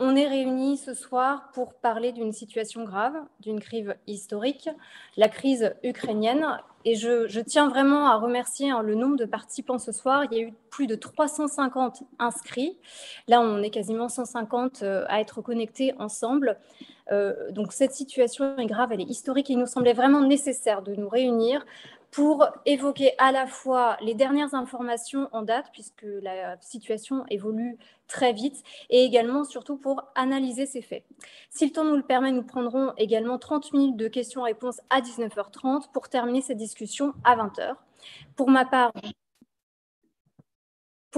On est réunis ce soir pour parler d'une situation grave, d'une crise historique, la crise ukrainienne. Et je tiens vraiment à remercier le nombre de participants ce soir. Il y a eu plus de 350 inscrits. Là, on est quasiment 150 à être connectés ensemble. Donc cette situation est grave, elle est historique et il nous semblait vraiment nécessaire de nous réunir pour évoquer à la fois les dernières informations en date, puisque la situation évolue très vite, et également surtout pour analyser ces faits. Si le temps nous le permet, nous prendrons également 30 minutes de questions-réponses à 19h30 pour terminer cette discussion à 20h. Pour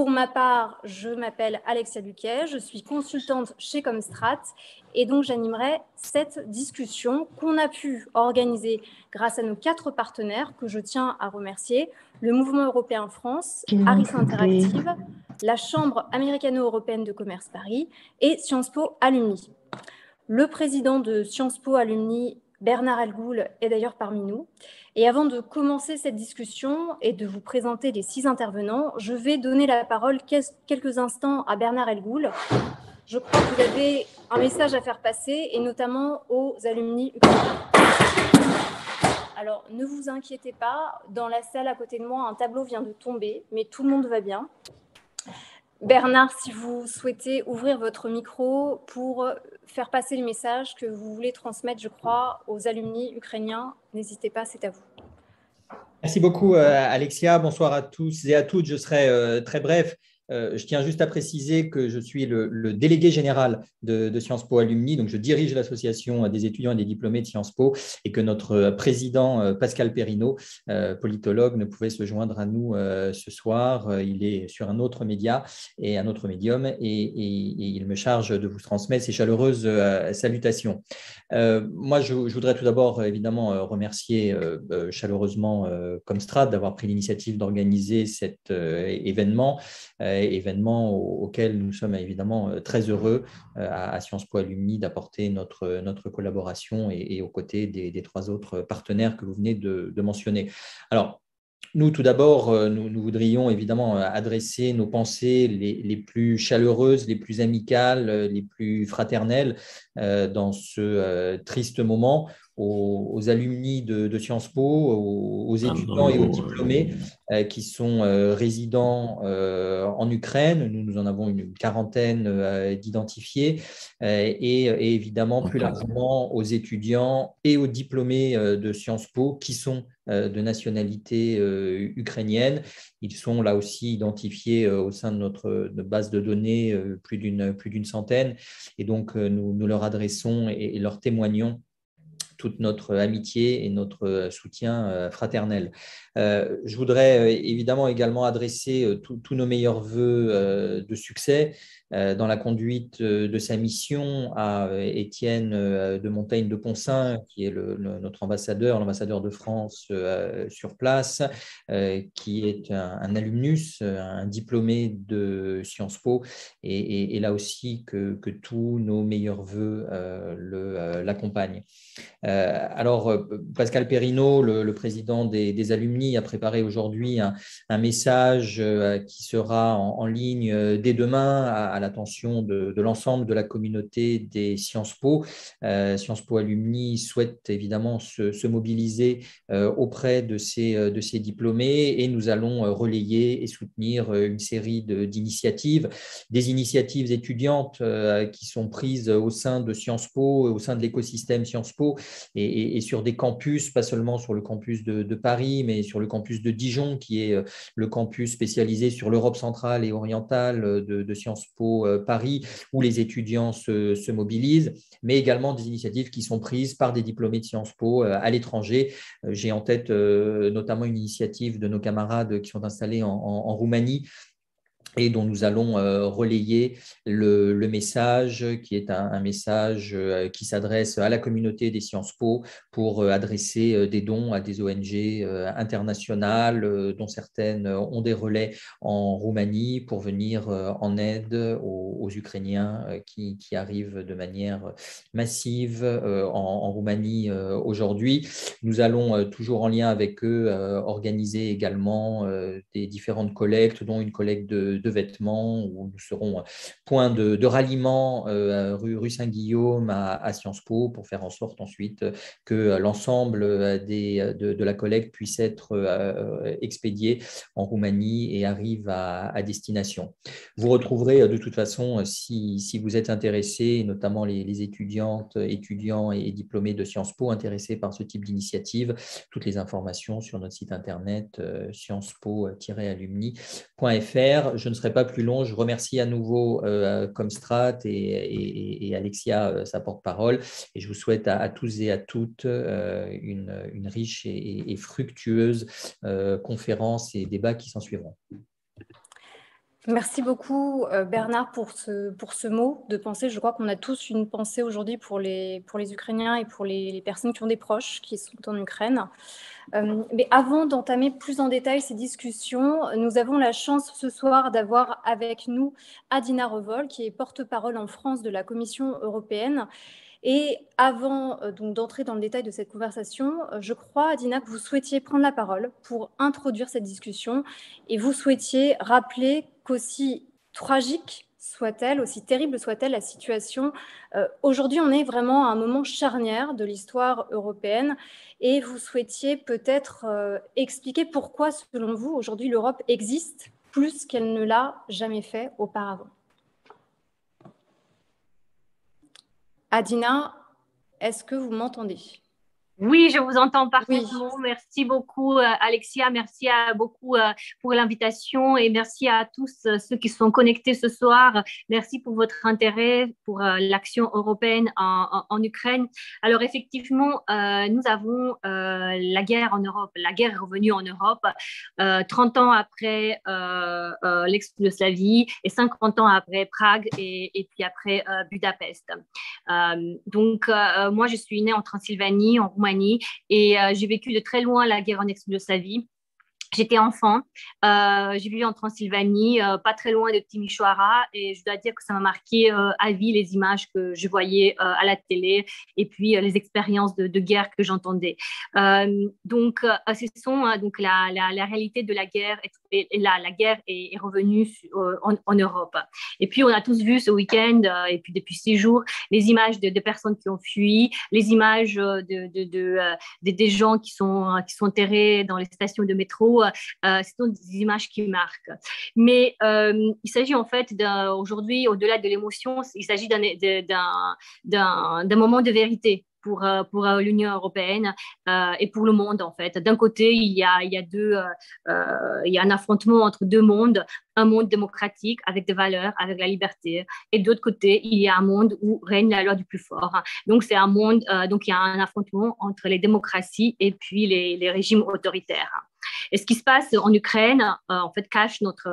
ma part, je m'appelle Alexia Luquet, je suis consultante chez Comstrat et donc j'animerai cette discussion qu'on a pu organiser grâce à nos 4 partenaires que je tiens à remercier, le Mouvement européen France, Harris Interactive, la Chambre américano-européenne de commerce Paris et Sciences Po Alumni. Le président de Sciences Po Alumni, Bernard Elgoul, est d'ailleurs parmi nous. Et avant de commencer cette discussion et de vous présenter les 6 intervenants, je vais donner la parole quelques instants à Bernard Elgoul. Je crois que vous avez un message à faire passer, et notamment aux alumni ukrainiens. Alors, ne vous inquiétez pas, dans la salle à côté de moi, un tableau vient de tomber, mais tout le monde va bien. Bernard, si vous souhaitez ouvrir votre micro pour faire passer le message que vous voulez transmettre, je crois, aux alumni ukrainiens, n'hésitez pas, c'est à vous. Merci beaucoup, Alexia. Bonsoir à tous et à toutes. Je serai très bref. Je tiens juste à préciser que je suis le délégué général de Sciences Po Alumni, donc je dirige l'association des étudiants et des diplômés de Sciences Po, et que notre président Pascal Perrineau, politologue, ne pouvait se joindre à nous ce soir. Il est sur un autre média et un autre médium, et il me charge de vous transmettre ses chaleureuses salutations. Moi, je voudrais tout d'abord évidemment remercier chaleureusement Comstrat d'avoir pris l'initiative d'organiser cet événement auquel nous sommes évidemment très heureux à Sciences Po Alumni d'apporter notre collaboration et aux côtés des 3 autres partenaires que vous venez de mentionner. Alors, nous, tout d'abord, nous voudrions évidemment adresser nos pensées les plus chaleureuses, les plus amicales, les plus fraternelles dans ce triste moment aux alumni de Sciences Po, aux étudiants et aux diplômés qui sont résidents en Ukraine. Nous en avons une quarantaine d'identifiés et évidemment plus largement aux étudiants et aux diplômés de Sciences Po qui sont de nationalité ukrainienne. Ils sont là aussi identifiés au sein de notre base de données, plus d'une centaine. Et donc, nous leur adressons et leur témoignons toute notre amitié et notre soutien fraternel. Je voudrais évidemment également adresser tous nos meilleurs voeux de succès dans la conduite de sa mission à Étienne de Montaigne de Poncin, qui est notre ambassadeur, l'ambassadeur de France sur place, qui est un alumnus, un diplômé de Sciences Po, et là aussi que tous nos meilleurs voeux l'accompagnent. Alors, Pascal Perrineau, le président des alumni, a préparé aujourd'hui un message qui sera en ligne dès demain à l'attention de l'ensemble de la communauté des Sciences Po. Sciences Po Alumni souhaite évidemment se mobiliser auprès de ces diplômés, et nous allons relayer et soutenir une série d'initiatives, des initiatives étudiantes qui sont prises au sein de Sciences Po, au sein de l'écosystème Sciences Po, et sur des campus, pas seulement sur le campus de Paris, mais sur le campus de Dijon, qui est le campus spécialisé sur l'Europe centrale et orientale de Sciences Po Paris, où les étudiants se mobilisent, mais également des initiatives qui sont prises par des diplômés de Sciences Po à l'étranger. J'ai en tête notamment une initiative de nos camarades qui sont installés en Roumanie, et dont nous allons relayer le message, qui est un message qui s'adresse à la communauté des Sciences Po pour adresser des dons à des ONG internationales, dont certaines ont des relais en Roumanie, pour venir en aide aux Ukrainiens qui arrivent de manière massive en Roumanie aujourd'hui. Nous allons, toujours en lien avec eux, organiser également des différentes collectes, dont une collecte de de vêtements, où nous serons point de ralliement rue Saint-Guillaume à Sciences Po pour faire en sorte ensuite que l'ensemble de la collecte puisse être expédiée en Roumanie et arrive à destination. Vous retrouverez de toute façon, si vous êtes intéressés, notamment les étudiantes, étudiants et diplômés de Sciences Po intéressés par ce type d'initiative, toutes les informations sur notre site internet sciencespo-alumni.fr. Je ne serai pas plus long. Je remercie à nouveau Comstrat et Alexia, sa porte-parole, et je vous souhaite à tous et à toutes une riche et fructueuse conférence et débats qui s'en suivront. Merci beaucoup Bernard pour ce mot de pensée. Je crois qu'on a tous une pensée aujourd'hui pour les Ukrainiens et pour les personnes qui ont des proches qui sont en Ukraine. Mais avant d'entamer plus en détail ces discussions, nous avons la chance ce soir d'avoir avec nous Adina Revol, qui est porte-parole en France de la Commission européenne. Et avant donc d'entrer dans le détail de cette conversation, je crois, Adina, que vous souhaitiez prendre la parole pour introduire cette discussion et vous souhaitiez rappeler qu'aussi tragique soit-elle, aussi terrible soit-elle la situation, aujourd'hui on est vraiment à un moment charnière de l'histoire européenne et vous souhaitiez peut-être expliquer pourquoi, selon vous, aujourd'hui l'Europe existe plus qu'elle ne l'a jamais fait auparavant. Adina, est-ce que vous m'entendez? Oui, je vous entends parfaitement. Oui. Merci beaucoup, Alexia. Merci beaucoup pour l'invitation et merci à tous ceux qui sont connectés ce soir. Merci pour votre intérêt pour l'action européenne en Ukraine. Alors, effectivement, nous avons la guerre en Europe. La guerre est revenue en Europe 30 ans après l'ex-Yougoslavie et 50 ans après Prague et puis après Budapest. Donc, moi, je suis née en Transylvanie, en Roumanie, et j'ai vécu de très loin la guerre en ex-Yougoslavie. J'étais enfant, j'ai vécu en Transylvanie, pas très loin de Timișoara, et je dois dire que ça m'a marqué à vie les images que je voyais à la télé et puis les expériences de guerre que j'entendais. Donc, ce sont donc la réalité de la guerre, et là, la guerre est revenue en Europe. Et puis, on a tous vu ce week-end, et puis depuis 6 jours, les images de personnes qui ont fui, les images des gens qui sont enterrés dans les stations de métro. Ce sont des images qui marquent. Mais il s'agit en fait aujourd'hui, au-delà de l'émotion, il s'agit d'un moment de vérité pour l'Union européenne et pour le monde en fait. D'un côté, il y a un affrontement entre deux mondes, un monde démocratique avec des valeurs, avec la liberté, et d'autre côté, il y a un monde où règne la loi du plus fort. Donc c'est un monde, donc il y a un affrontement entre les démocraties et puis les régimes autoritaires. Et ce qui se passe en Ukraine, en fait, cache notre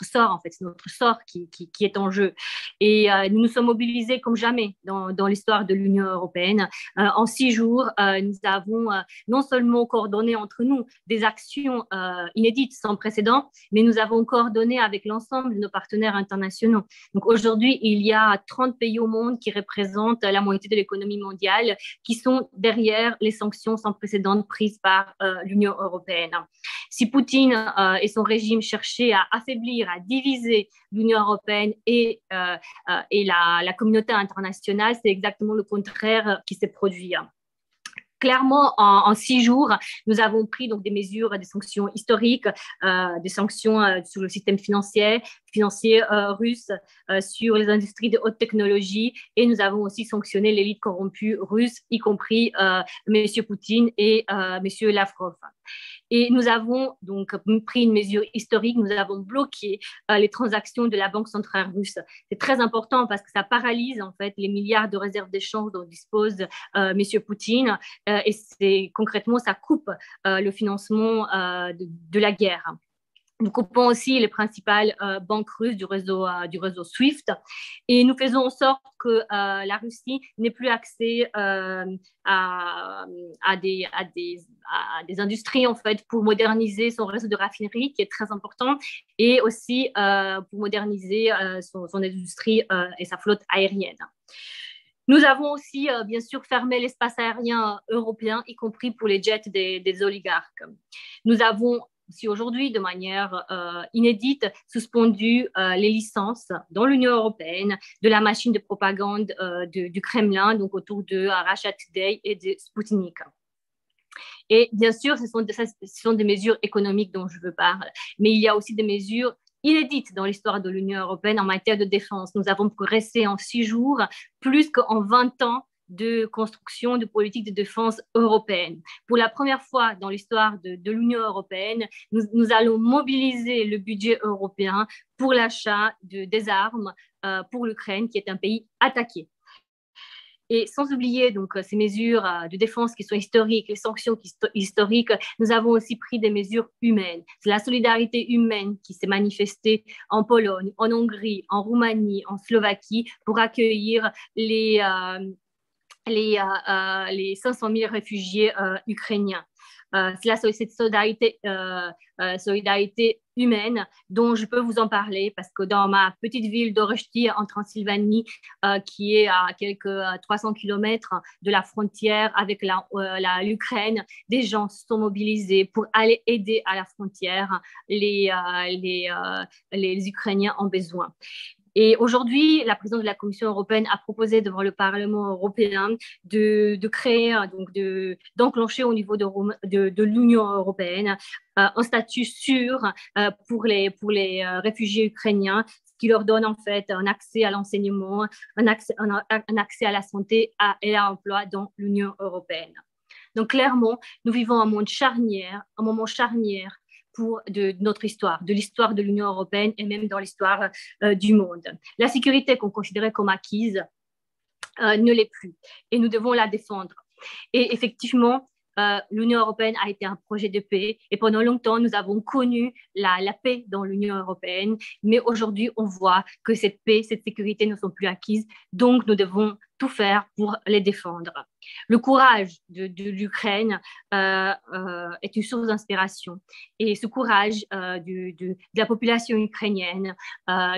sort, en fait, c'est notre sort qui est en jeu. Et nous nous sommes mobilisés comme jamais dans l'histoire de l'Union européenne. En 6 jours, nous avons non seulement coordonné entre nous des actions inédites, sans précédent, mais nous avons coordonné avec l'ensemble de nos partenaires internationaux. Donc aujourd'hui, il y a 30 pays au monde qui représentent la moitié de l'économie mondiale, qui sont derrière les sanctions sans précédent prises par l'Union européenne. Si Poutine et son régime cherchaient à affaiblir, à diviser l'Union européenne et la communauté internationale, c'est exactement le contraire qui s'est produit. Clairement, en 6 jours, nous avons pris donc des mesures, des sanctions historiques, des sanctions sur le système financier russe, sur les industries de haute technologie, et nous avons aussi sanctionné l'élite corrompue russe, y compris M. Poutine et M. Lavrov. Et nous avons donc pris une mesure historique, nous avons bloqué les transactions de la Banque centrale russe. C'est très important parce que ça paralyse en fait les milliards de réserves d'échange dont dispose M. Poutine, et concrètement, ça coupe le financement de la guerre. Nous coupons aussi les principales banques russes du réseau SWIFT, et nous faisons en sorte que la Russie n'ait plus accès à des industries en fait, pour moderniser son réseau de raffinerie qui est très important, et aussi pour moderniser son industrie et sa flotte aérienne. Nous avons aussi, bien sûr, fermé l'espace aérien européen, y compris pour les jets des oligarques. Nous avons aussi aujourd'hui, de manière inédite, suspendu les licences dans l'Union européenne de la machine de propagande du Kremlin, donc autour de Russia Today et de Sputnik. Et bien sûr, ce sont des mesures économiques dont je veux parler, mais il y a aussi des mesures inédites dans l'histoire de l'Union européenne en matière de défense. Nous avons progressé en 6 jours, plus qu'en 20 ans de construction de politique de défense européenne. Pour la première fois dans l'histoire de l'Union européenne, nous allons mobiliser le budget européen pour l'achat des armes pour l'Ukraine, qui est un pays attaqué. Et sans oublier donc ces mesures de défense qui sont historiques, les sanctions historiques, nous avons aussi pris des mesures humaines. C'est la solidarité humaine qui s'est manifestée en Pologne, en Hongrie, en Roumanie, en Slovaquie pour accueillir les 500 000 réfugiés ukrainiens. C'est cette solidarité humaine dont je peux vous en parler parce que dans ma petite ville d'Oreshti en Transylvanie, qui est à quelques 300 kilomètres de la frontière avec l'Ukraine, des gens se sont mobilisés pour aller aider à la frontière les Ukrainiens en besoin. Et aujourd'hui, la présidente de la Commission européenne a proposé devant le Parlement européen de créer, d'enclencher au niveau de l'Union européenne un statut sûr pour les réfugiés ukrainiens, ce qui leur donne en fait un accès à l'enseignement, un accès à la santé et à l'emploi dans l'Union européenne. Donc clairement, nous vivons un moment charnière de notre histoire, de l'histoire de l'Union européenne et même dans l'histoire du monde. La sécurité qu'on considérait comme acquise ne l'est plus et nous devons la défendre. Et effectivement, l'Union européenne a été un projet de paix et pendant longtemps, nous avons connu la paix dans l'Union européenne, mais aujourd'hui, on voit que cette paix, cette sécurité ne sont plus acquises, donc nous devons tout faire pour les défendre. Le courage de l'Ukraine est une source d'inspiration et ce courage de la population ukrainienne,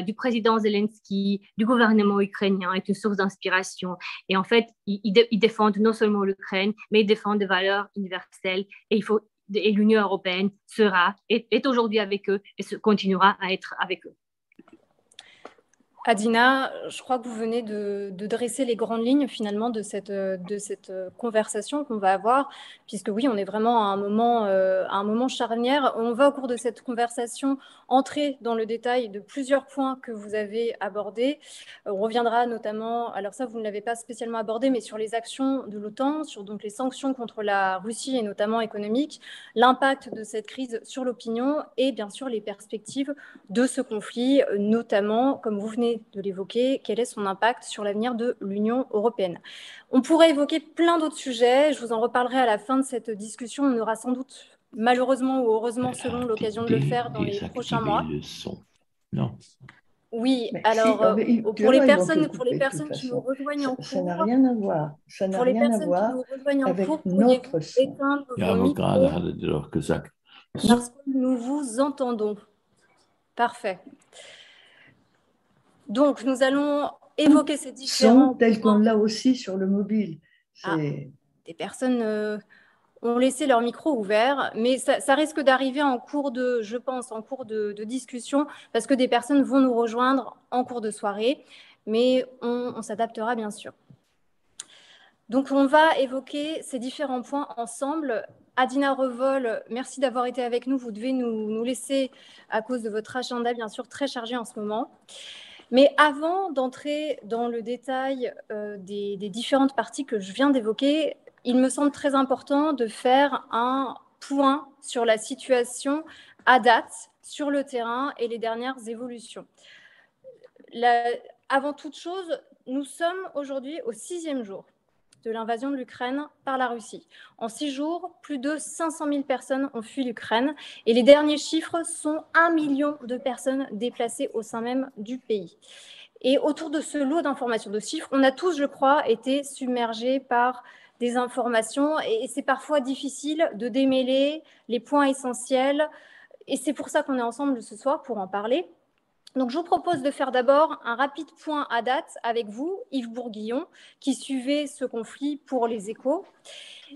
du président Zelensky, du gouvernement ukrainien est une source d'inspiration et en fait, ils défendent non seulement l'Ukraine, mais ils défendent des valeurs universelles et l'Union européenne est aujourd'hui avec eux et continuera à être avec eux. Adina, je crois que vous venez de dresser les grandes lignes finalement de cette conversation qu'on va avoir, puisque oui, on est vraiment à un moment charnière. On va au cours de cette conversation entrer dans le détail de plusieurs points que vous avez abordés. On reviendra notamment, alors ça vous ne l'avez pas spécialement abordé, mais sur les actions de l'OTAN, sur donc les sanctions contre la Russie et notamment économiques, l'impact de cette crise sur l'opinion et bien sûr les perspectives de ce conflit, notamment comme vous venez de l'évoquer, quel est son impact sur l'avenir de l'Union européenne. On pourrait évoquer plein d'autres sujets, je vous en reparlerai à la fin de cette discussion, on aura sans doute, malheureusement ou heureusement selon l'occasion de le faire dans les prochains mois. Non. Oui, alors pour les personnes qui nous rejoignent en cours, ça n'a rien à voir. Ça n'a rien à voir avec notre son. Parce que nous vous entendons. Parfait. Donc, nous allons évoquer ces différents points. Tel qu'on l'a aussi sur le mobile. Des personnes ont laissé leur micro ouvert, mais ça risque d'arriver en cours de discussion, parce que des personnes vont nous rejoindre en cours de soirée, mais on s'adaptera bien sûr. Donc, on va évoquer ces différents points ensemble. Adina Revol, merci d'avoir été avec nous. Vous devez nous laisser, à cause de votre agenda, bien sûr, très chargé en ce moment. Mais avant d'entrer dans le détail des différentes parties que je viens d'évoquer, il me semble très important de faire un point sur la situation à date, sur le terrain et les dernières évolutions. Avant toute chose, nous sommes aujourd'hui au 6e jour de l'invasion de l'Ukraine par la Russie. En 6 jours, plus de 500 000 personnes ont fui l'Ukraine et les derniers chiffres sont 1 million de personnes déplacées au sein même du pays. Et autour de ce lot d'informations, de chiffres, on a tous, je crois, été submergés par des informations et c'est parfois difficile de démêler les points essentiels et c'est pour ça qu'on est ensemble ce soir pour en parler. Donc, je vous propose de faire d'abord un rapide point à date avec vous, Yves Bourguillon, qui suivait ce conflit pour les Échos.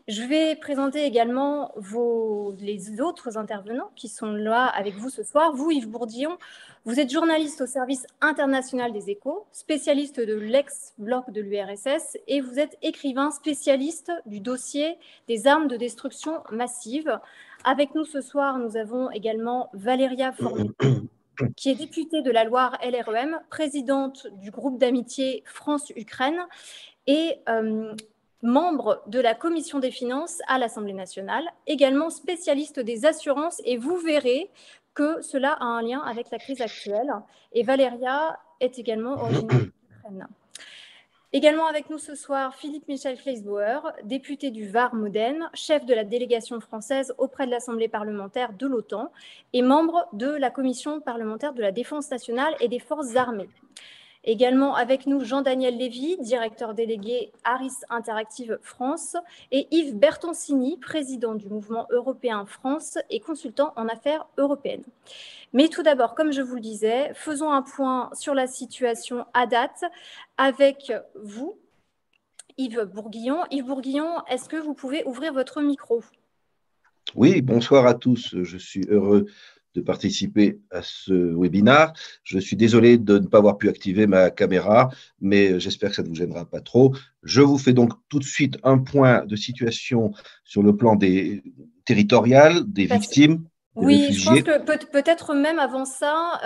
Je vais présenter également les autres intervenants qui sont là avec vous ce soir. Vous, Yves Bourguillon, vous êtes journaliste au service international des Échos, spécialiste de l'ex-bloc de l'URSS et vous êtes écrivain spécialiste du dossier des armes de destruction massive. Avec nous ce soir, nous avons également Valéria Formier, qui est députée de la Loire LREM, présidente du groupe d'amitié France-Ukraine et membre de la Commission des finances à l'Assemblée nationale, également spécialiste des assurances, et vous verrez que cela a un lien avec la crise actuelle. Et Valéria est également originaire d'Ukraine. Également avec nous ce soir, Philippe Michel Kleisbauer, député du Var-Modène, chef de la délégation française auprès de l'Assemblée parlementaire de l'OTAN et membre de la Commission parlementaire de la défense nationale et des forces armées. Également avec nous Jean-Daniel Lévy, directeur délégué Harris Interactive France, et Yves Bertoncini, président du mouvement européen France et consultant en affaires européennes. Mais tout d'abord, comme je vous le disais, faisons un point sur la situation à date avec vous, Yves Bourguillon. Yves Bourguillon, est-ce que vous pouvez ouvrir votre micro ? Oui, bonsoir à tous. Je suis heureux de participer à ce webinaire. Je suis désolé de ne pas avoir pu activer ma caméra, mais j'espère que ça ne vous gênera pas trop. Je vous fais donc tout de suite un point de situation sur le plan territorial, des victimes. Oui, je pense que peut-être même avant ça,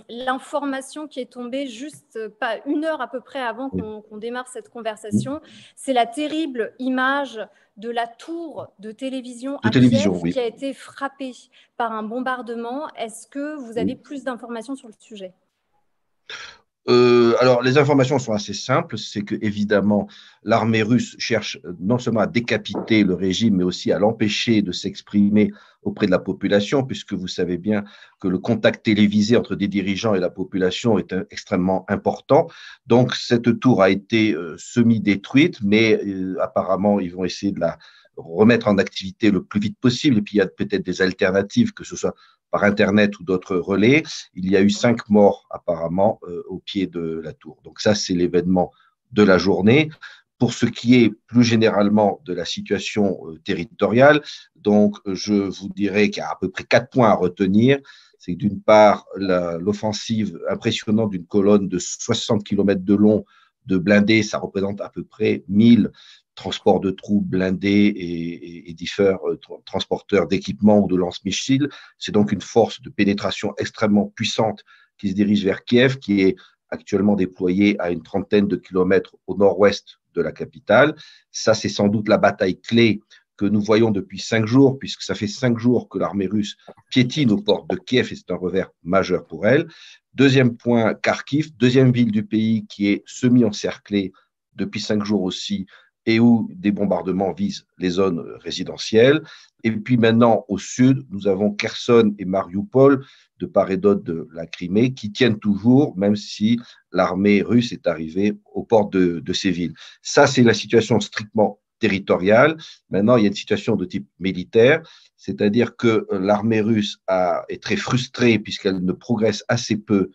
l'information qui est tombée juste pas une heure à peu près avant qu'on démarre cette conversation, c'est la terrible image de la tour de télévision à Kiev qui a été frappée par un bombardement. Est-ce que vous avez plus d'informations sur le sujet ? Alors, les informations sont assez simples. C'est que, évidemment, l'armée russe cherche non seulement à décapiter le régime, mais aussi à l'empêcher de s'exprimer auprès de la population, puisque vous savez bien que le contact télévisé entre des dirigeants et la population est extrêmement important. Donc, cette tour a été semi-détruite, mais apparemment, ils vont essayer de la remettre en activité le plus vite possible. Et puis, il y a peut-être des alternatives, que ce soit par Internet ou d'autres relais. Il y a eu 5 morts apparemment au pied de la tour. Donc ça, c'est l'événement de la journée. Pour ce qui est plus généralement de la situation territoriale, donc je vous dirais qu'il y a à peu près 4 points à retenir. C'est d'une part l'offensive impressionnante d'une colonne de 60 km de long de blindés. Ça représente à peu près 1000 transports de troupes blindés et différents transporteurs d'équipements ou de lance-missiles. C'est donc une force de pénétration extrêmement puissante qui se dirige vers Kiev, qui est actuellement déployée à une trentaine de kilomètres au nord-ouest de la capitale. Ça, c'est sans doute la bataille clé que nous voyons depuis 5 jours, puisque ça fait 5 jours que l'armée russe piétine aux portes de Kiev et c'est un revers majeur pour elle. Deuxième point, Kharkiv, deuxième ville du pays qui est semi-encerclée depuis 5 jours aussi, et où des bombardements visent les zones résidentielles. Et puis maintenant, au sud, nous avons Kherson et Mariupol, de part et d'autre de la Crimée, qui tiennent toujours, même si l'armée russe est arrivée aux portes de ces villes. Ça, c'est la situation strictement territoriale. Maintenant, il y a une situation de type militaire, c'est-à-dire que l'armée russe est très frustrée puisqu'elle ne progresse assez peu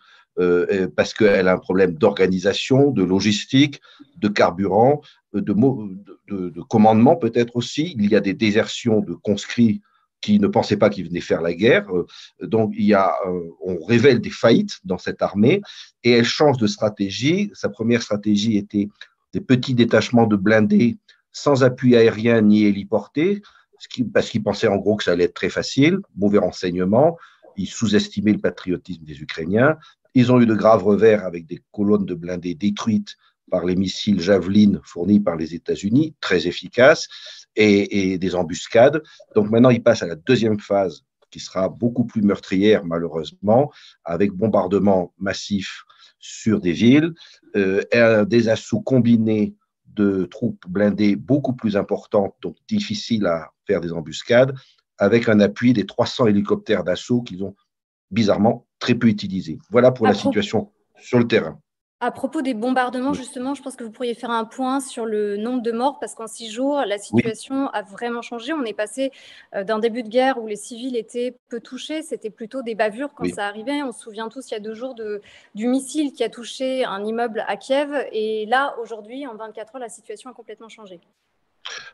parce qu'elle a un problème d'organisation, de logistique, de carburant, de commandement peut-être aussi. Il y a des désertions de conscrits qui ne pensaient pas qu'ils venaient faire la guerre. Donc, on révèle des faillites dans cette armée et elle change de stratégie. Sa première stratégie était des petits détachements de blindés sans appui aérien ni héliporté, parce qu'ils pensaient en gros que ça allait être très facile. Mauvais renseignements. Ils sous-estimaient le patriotisme des Ukrainiens. Ils ont eu de graves revers avec des colonnes de blindés détruites par les missiles Javelin fournis par les États-Unis, très efficaces, et des embuscades. Donc maintenant, ils passent à la deuxième phase, qui sera beaucoup plus meurtrière, malheureusement, avec bombardements massifs sur des villes, des assauts combinés de troupes blindées beaucoup plus importantes, donc difficiles à faire des embuscades, avec un appui des 300 hélicoptères d'assaut qu'ils ont bizarrement très peu utilisés. Voilà pour la situation sur le terrain. À propos des bombardements, justement, je pense que vous pourriez faire un point sur le nombre de morts, parce qu'en 6 jours, la situation a vraiment changé. On est passé d'un début de guerre où les civils étaient peu touchés, c'était plutôt des bavures quand ça arrivait. On se souvient tous, il y a 2 jours, du missile qui a touché un immeuble à Kiev. Et là, aujourd'hui, en 24 heures, la situation a complètement changé.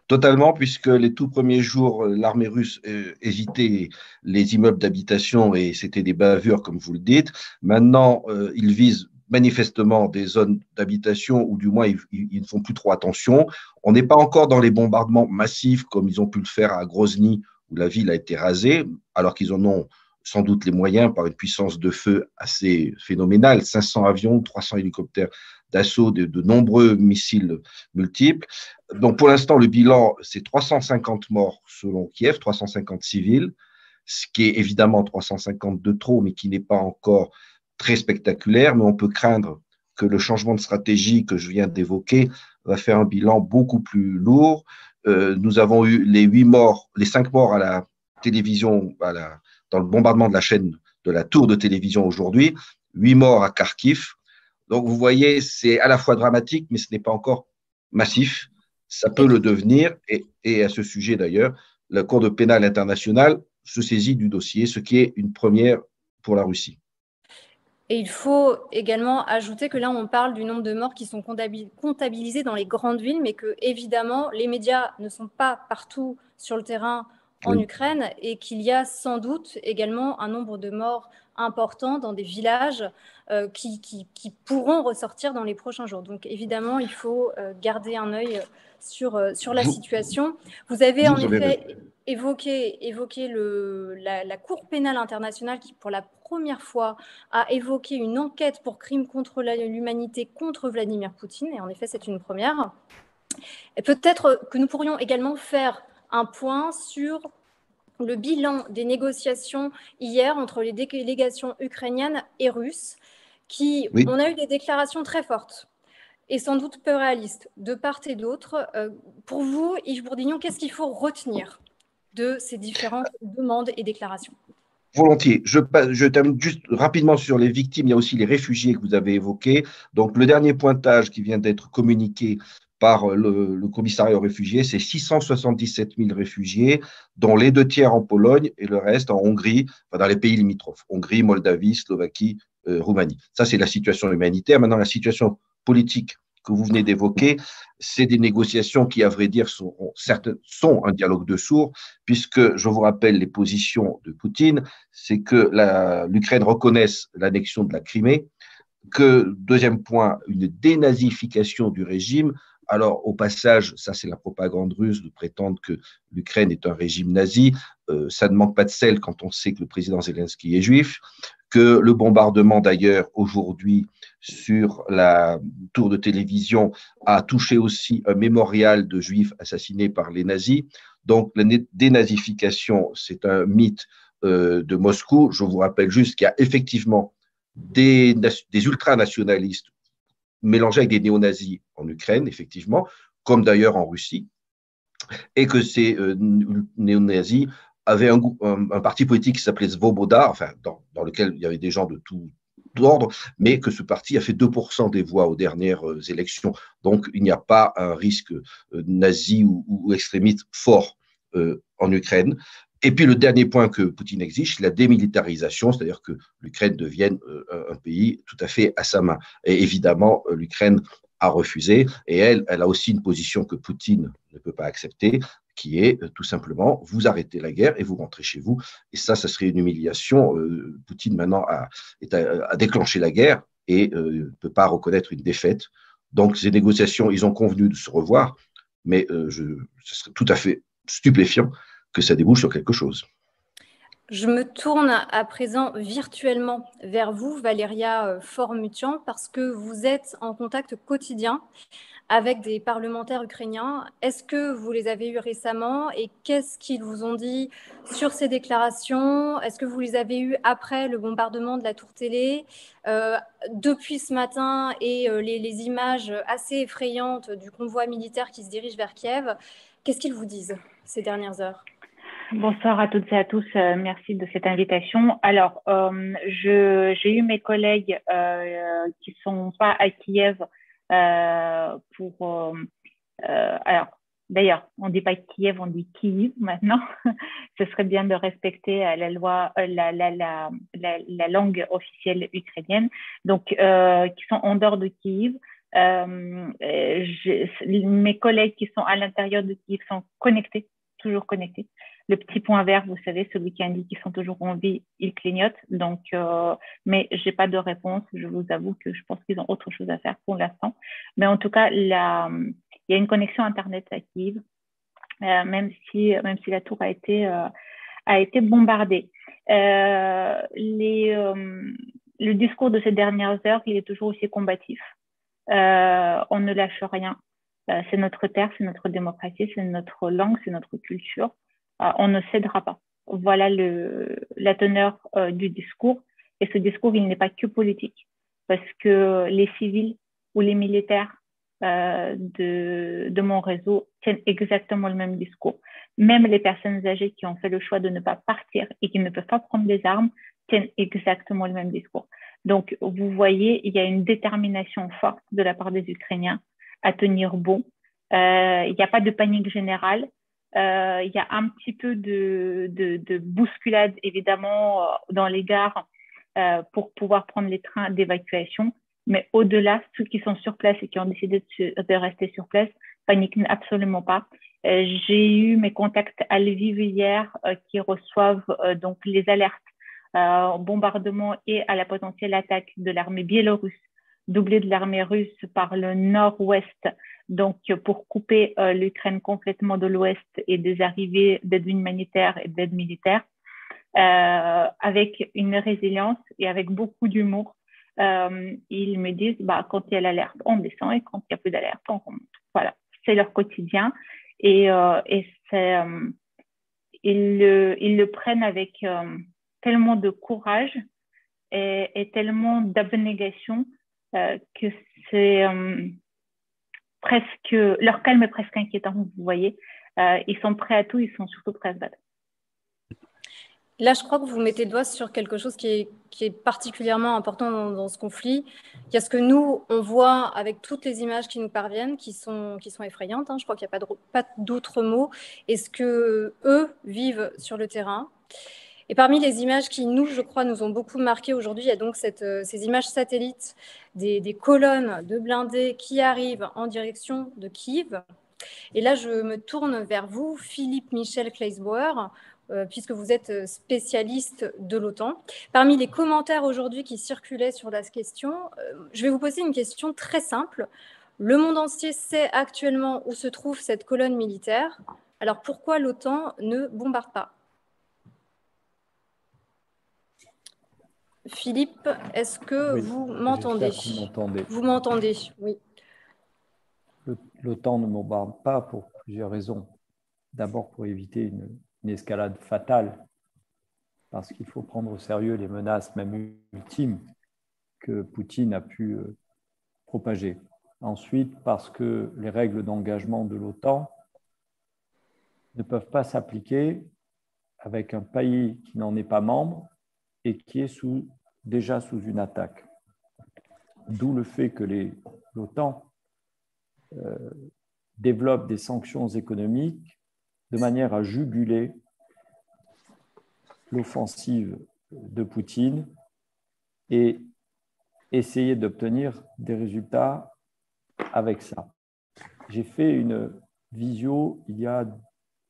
Totalement, puisque les tout premiers jours, l'armée russe hésitait les immeubles d'habitation et c'était des bavures, comme vous le dites. Maintenant, ils visent manifestement des zones d'habitation ou du moins ils ne font plus trop attention. On n'est pas encore dans les bombardements massifs comme ils ont pu le faire à Grozny où la ville a été rasée, alors qu'ils en ont sans doute les moyens par une puissance de feu assez phénoménale, 500 avions, 300 hélicoptères d'assaut, de nombreux missiles multiples. Donc pour l'instant, le bilan, c'est 350 morts selon Kiev, 350 civils, ce qui est évidemment 350 de trop, mais qui n'est pas encore très spectaculaire, mais on peut craindre que le changement de stratégie que je viens d'évoquer va faire un bilan beaucoup plus lourd. Nous avons eu les 5 morts à la télévision, dans le bombardement de la chaîne de la tour de télévision aujourd'hui, 8 morts à Kharkiv. Donc vous voyez, c'est à la fois dramatique, mais ce n'est pas encore massif. Ça peut le devenir, et à ce sujet d'ailleurs, la Cour de pénale internationale se saisit du dossier, ce qui est une première pour la Russie. Et il faut également ajouter que là, on parle du nombre de morts qui sont comptabilisés dans les grandes villes, mais que, évidemment, les médias ne sont pas partout sur le terrain en Ukraine et qu'il y a sans doute également un nombre de morts important dans des villages qui pourront ressortir dans les prochains jours. Donc, évidemment, il faut garder un œil sur la situation. Vous avez en effet évoqué la Cour pénale internationale qui, pour la première fois, a évoqué une enquête pour crimes contre l'humanité contre Vladimir Poutine. Et en effet, c'est une première. Et peut-être que nous pourrions également faire un point sur le bilan des négociations hier entre les délégations ukrainiennes et russes, on a eu des déclarations très fortes et sans doute peu réalistes de part et d'autre. Pour vous, Yves Bourdignon, qu'est-ce qu'il faut retenir de ces différentes demandes et déclarations ? Volontiers. Je termine juste rapidement sur les victimes. Il y a aussi les réfugiés que vous avez évoqués. Donc, le dernier pointage qui vient d'être communiqué par le commissariat aux réfugiés, c'est 677 000 réfugiés, dont les 2 tiers en Pologne et le reste en Hongrie, dans les pays limitrophes, Hongrie, Moldavie, Slovaquie, Roumanie. Ça, c'est la situation humanitaire. Maintenant, la situation politique que vous venez d'évoquer, c'est des négociations qui, à vrai dire, sont un dialogue de sourds, puisque, je vous rappelle, les positions de Poutine, c'est que l'Ukraine reconnaisse l'annexion de la Crimée, que, deuxième point, une dénazification du régime. Alors, au passage, ça c'est la propagande russe de prétendre que l'Ukraine est un régime nazi. Ça ne manque pas de sel quand on sait que le président Zelensky est juif, que le bombardement d'ailleurs aujourd'hui sur la tour de télévision a touché aussi un mémorial de juifs assassinés par les nazis. Donc, la dénazification, c'est un mythe de Moscou. Je vous rappelle juste qu'il y a effectivement des ultranationalistes mélangés avec des néo-nazis en Ukraine, effectivement, comme d'ailleurs en Russie, et que ces néo-nazis avaient un parti politique qui s'appelait Svoboda, enfin, dans lequel il y avait des gens de tout ordre, mais que ce parti a fait 2% des voix aux dernières élections. Donc, il n'y a pas un risque nazi ou extrémiste fort en Ukraine. Et puis, le dernier point que Poutine exige, c'est la démilitarisation, c'est-à-dire que l'Ukraine devienne un pays tout à fait à sa main. Et évidemment, l'Ukraine a refusé, et elle a aussi une position que Poutine ne peut pas accepter, qui est tout simplement, vous arrêtez la guerre et vous rentrez chez vous. Et ça serait une humiliation. Poutine, maintenant, a déclenché la guerre et ne peut pas reconnaître une défaite. Donc, ces négociations, ils ont convenu de se revoir, mais ce serait tout à fait stupéfiant que ça débouche sur quelque chose. Je me tourne à présent virtuellement vers vous, Valéria Faure-Mutian, parce que vous êtes en contact quotidien avec des parlementaires ukrainiens. Est-ce que vous les avez eus récemment et qu'est-ce qu'ils vous ont dit sur ces déclarations? Est-ce que vous les avez eus après le bombardement de la tour télé? Depuis ce matin et les images assez effrayantes du convoi militaire qui se dirige vers Kiev, qu'est-ce qu'ils vous disent ces dernières heures? Bonsoir à toutes et à tous. Merci de cette invitation. Alors, j'ai eu mes collègues qui sont pas à Kiev alors, d'ailleurs, on dit pas Kiev, on dit Kyiv maintenant. Ce serait bien de respecter la loi, la langue officielle ukrainienne. Donc, qui sont en dehors de Kyiv. Mes collègues qui sont à l'intérieur de Kyiv sont connectés, toujours connectés. Le petit point vert, vous savez, celui qui indique qu'ils sont toujours en vie, il clignote. Donc, mais j'ai pas de réponse. Je vous avoue que je pense qu'ils ont autre chose à faire pour l'instant. Mais en tout cas, il y a une connexion Internet à Kyiv, même si la tour a été bombardée. Le discours de ces dernières heures, il est toujours aussi combatif. On ne lâche rien. C'est notre terre, c'est notre démocratie, c'est notre langue, c'est notre culture. On ne cédera pas. Voilà la teneur du discours. Et ce discours, il n'est pas que politique, parce que les civils ou les militaires de mon réseau tiennent exactement le même discours. Même les personnes âgées qui ont fait le choix de ne pas partir et qui ne peuvent pas prendre des armes tiennent exactement le même discours. Donc, vous voyez, il y a une détermination forte de la part des Ukrainiens à tenir bon. Il n'y a pas de panique générale. Il y a un petit peu de bousculade, évidemment, dans les gares pour pouvoir prendre les trains d'évacuation. Mais au-delà, ceux qui sont sur place et qui ont décidé de rester sur place paniquent absolument pas. J'ai eu mes contacts à Lviv hier qui reçoivent donc les alertes au bombardement et à la potentielle attaque de l'armée biélorusse, doublée de l'armée russe par le nord-ouest, donc pour couper l'Ukraine complètement de l'ouest et des arrivées d'aide humanitaire et d'aide militaire, avec une résilience et avec beaucoup d'humour. Ils me disent, quand il y a l'alerte, on descend, et quand il n'y a plus d'alerte, on remonte. Voilà, c'est leur quotidien. Et ils le prennent avec tellement de courage et tellement d'abnégation que c'est presque, leur calme est presque inquiétant, vous voyez. Ils sont prêts à tout, ils sont surtout prêts à se battre. Là, je crois que vous mettez le doigt sur quelque chose qui est particulièrement important dans ce conflit. Il y a ce que nous, on voit avec toutes les images qui nous parviennent, qui sont effrayantes. Je crois qu'il n'y a pas d'autres mots. Et ce que eux vivent sur le terrain. Et parmi les images qui, je crois, nous ont beaucoup marqué aujourd'hui, il y a donc ces images satellites des colonnes de blindés qui arrivent en direction de Kyiv. Et là, je me tourne vers vous, Philippe Michel Kleisbauer, puisque vous êtes spécialiste de l'OTAN. Parmi les commentaires aujourd'hui qui circulaient sur la question, je vais vous poser une question très simple. Le monde entier sait actuellement où se trouve cette colonne militaire. Alors pourquoi l'OTAN ne bombarde pas ? Philippe, est-ce que vous m'entendez ? Vous m'entendez, oui. L'OTAN ne bombarde pas pour plusieurs raisons. D'abord pour éviter une escalade fatale, parce qu'il faut prendre au sérieux les menaces même ultimes que Poutine a pu propager. Ensuite, parce que les règles d'engagement de l'OTAN ne peuvent pas s'appliquer avec un pays qui n'en est pas membre et qui est déjà sous une attaque. D'où le fait que l'OTAN développe des sanctions économiques de manière à juguler l'offensive de Poutine et essayer d'obtenir des résultats avec ça. J'ai fait une visio il y a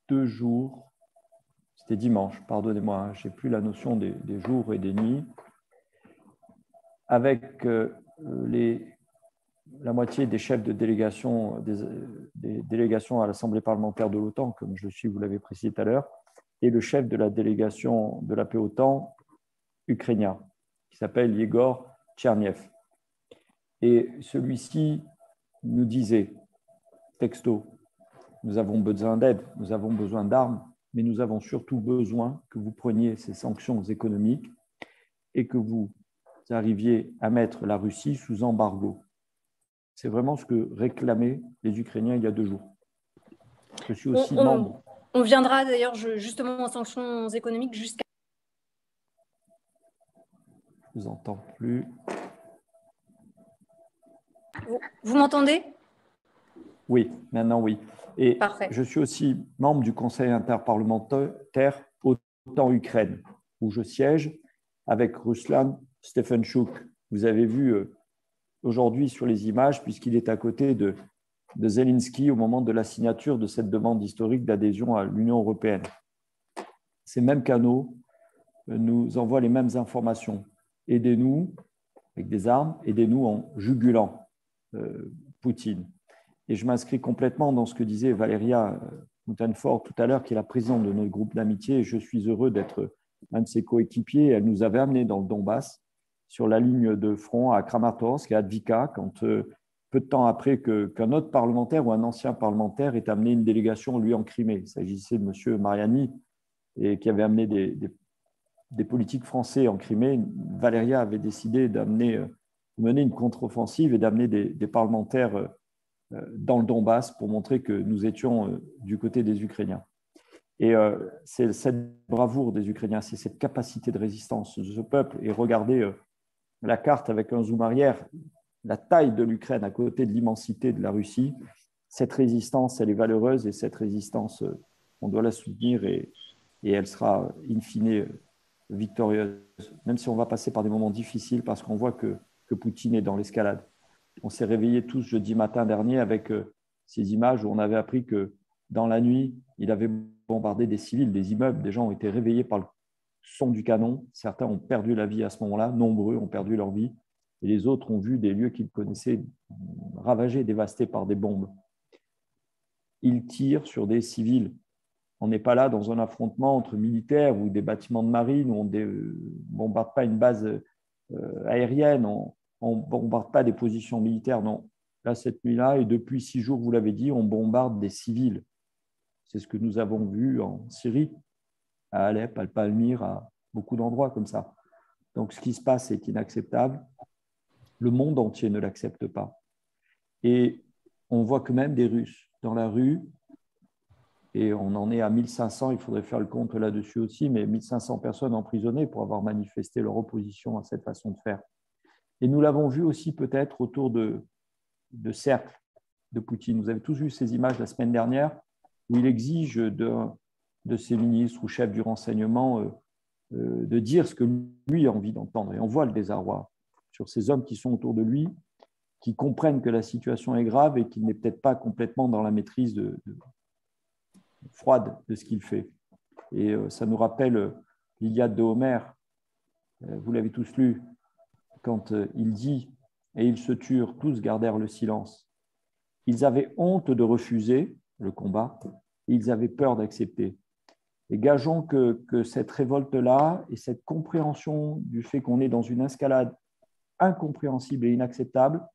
2 jours, c'était dimanche, pardonnez-moi, je n'ai plus la notion des jours et des nuits, avec la moitié des chefs de délégation, des délégations à l'Assemblée parlementaire de l'OTAN, comme je le suis, vous l'avez précisé tout à l'heure, et le chef de la délégation de la paix OTAN ukrainien, qui s'appelle Yegor Tcherniev. Et celui-ci nous disait, texto, nous avons besoin d'aide, nous avons besoin d'armes, mais nous avons surtout besoin que vous preniez ces sanctions économiques et que vous arriviez à mettre la Russie sous embargo. C'est vraiment ce que réclamaient les Ukrainiens il y a 2 jours. Je suis aussi membre On viendra d'ailleurs justement aux sanctions économiques jusqu'à... Je ne vous entends plus. Vous m'entendez? Oui, maintenant oui. Et parfait. Je suis aussi membre du Conseil interparlementaire OTAN-Ukraine, où je siège avec Ruslan Stefanchuk. Vous avez vu aujourd'hui sur les images, puisqu'il est à côté de Zelensky au moment de la signature de cette demande historique d'adhésion à l'Union européenne. Ces mêmes canaux nous envoient les mêmes informations. Aidez-nous avec des armes, aidez-nous en jugulant Poutine. Et je m'inscris complètement dans ce que disait Valéria Moutanfort tout à l'heure, qui est la présidente de notre groupe d'amitié. Et je suis heureux d'être un de ses coéquipiers. Elle nous avait amenés dans le Donbass, sur la ligne de front à Kramatorsk et à Advika, quand peu de temps après qu'un autre parlementaire ou un ancien parlementaire ait amené une délégation, lui, en Crimée. Il s'agissait de M. Mariani, et qui avait amené des politiques français en Crimée. Valéria avait décidé de mener une contre-offensive et d'amener des parlementaires dans le Donbass pour montrer que nous étions du côté des Ukrainiens. Et c'est cette bravoure des Ukrainiens, c'est cette capacité de résistance de ce peuple. Et regardez la carte avec un zoom arrière, la taille de l'Ukraine à côté de l'immensité de la Russie. Cette résistance, elle est valeureuse, et cette résistance, on doit la soutenir, et elle sera in fine victorieuse, même si on va passer par des moments difficiles, parce qu'on voit que Poutine est dans l'escalade. On s'est réveillés tous jeudi matin dernier avec ces images où on avait appris que dans la nuit, il avait bombardé des civils, des immeubles. Des gens ont été réveillés par le son du canon. Certains ont perdu la vie à ce moment-là, nombreux ont perdu leur vie, et les autres ont vu des lieux qu'ils connaissaient ravagés, dévastés par des bombes. Ils tirent sur des civils. On n'est pas là dans un affrontement entre militaires ou des bâtiments de marine, où on ne bombarde pas une base aérienne, on ne bombarde pas des positions militaires, non. Là, cette nuit-là, et depuis 6 jours, vous l'avez dit, on bombarde des civils. C'est ce que nous avons vu en Syrie, à Alep, à Palmyre, à beaucoup d'endroits comme ça. Donc, ce qui se passe est inacceptable. Le monde entier ne l'accepte pas. Et on voit que même des Russes dans la rue, et on en est à 1500, il faudrait faire le compte là-dessus aussi, mais 1500 personnes emprisonnées pour avoir manifesté leur opposition à cette façon de faire. Et nous l'avons vu aussi peut-être autour de cercles de Poutine. Vous avez tous vu ces images la semaine dernière où il exige de ses ministres ou chefs du renseignement de dire ce que lui a envie d'entendre. Et on voit le désarroi sur ces hommes qui sont autour de lui, qui comprennent que la situation est grave et qu'il n'est peut-être pas complètement dans la maîtrise froide de ce qu'il fait. Et ça nous rappelle l'Iliade de Homère. Vous l'avez tous lu, quand il dit « Et ils se turent, tous gardèrent le silence. Ils avaient honte de refuser le combat, et ils avaient peur d'accepter. » Et gageons que cette révolte-là et cette compréhension du fait qu'on est dans une escalade incompréhensible et inacceptable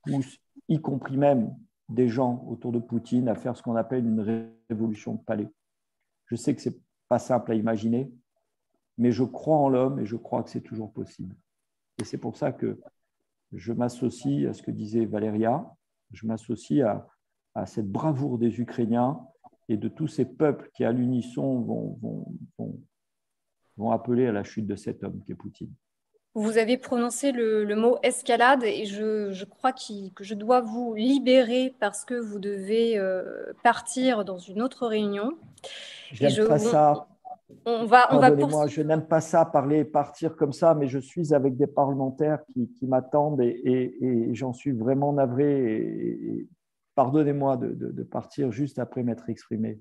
pousse, y compris même des gens autour de Poutine, à faire ce qu'on appelle une révolution de palais. Je sais que ce n'est pas simple à imaginer, mais je crois en l'homme et je crois que c'est toujours possible. Et c'est pour ça que je m'associe à ce que disait Valéria, je m'associe à cette bravoure des Ukrainiens et de tous ces peuples qui, à l'unisson, vont appeler à la chute de cet homme qui est Poutine. Vous avez prononcé le mot escalade, et je crois que je dois vous libérer parce que vous devez partir dans une autre réunion. J'aime pas ça. Pardonnez-moi, je n'aime pas ça, partir comme ça, mais je suis avec des parlementaires qui m'attendent et j'en suis vraiment navré. Et pardonnez-moi de partir juste après m'être exprimé.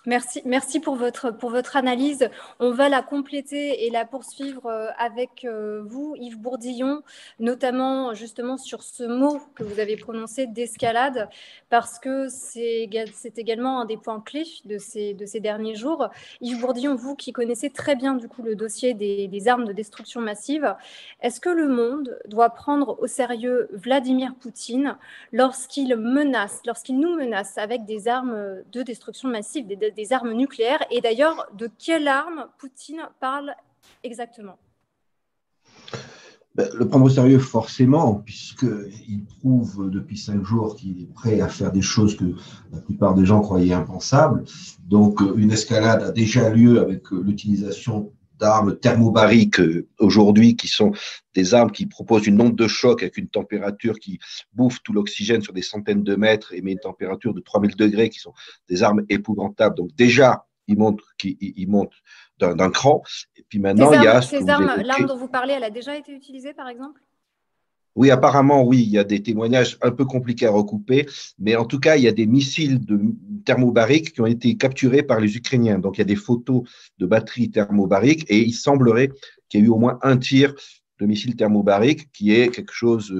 Merci pour votre analyse. On va la compléter et la poursuivre avec vous, Yves Bourdillon, notamment justement sur ce mot que vous avez prononcé d'escalade, parce que c'est également un des points clés de ces derniers jours. Yves Bourdillon, vous qui connaissez très bien du coup le dossier des armes de destruction massive, est-ce que le monde doit prendre au sérieux Vladimir Poutine lorsqu'il nous menace avec des armes de destruction massive, des armes nucléaires? Et d'ailleurs, de quelle arme Poutine parle exactement? Le prendre au sérieux, forcément, puisqu'il prouve depuis 5 jours qu'il est prêt à faire des choses que la plupart des gens croyaient impensables. Donc, une escalade a déjà lieu avec l'utilisation d'armes thermobariques aujourd'hui, qui sont des armes qui proposent une onde de choc avec une température qui bouffe tout l'oxygène sur des centaines de mètres et met une température de 3000 degrés, qui sont des armes épouvantables. Donc, déjà, il monte d'un cran. Et puis maintenant, il y a l'arme dont vous parlez, elle a déjà été utilisée, par exemple? Oui, apparemment, oui, il y a des témoignages un peu compliqués à recouper, mais en tout cas, il y a des missiles thermobariques qui ont été capturés par les Ukrainiens. Donc, il y a des photos de batteries thermobariques et il semblerait qu'il y ait eu au moins un tir de missiles thermobariques qui est quelque chose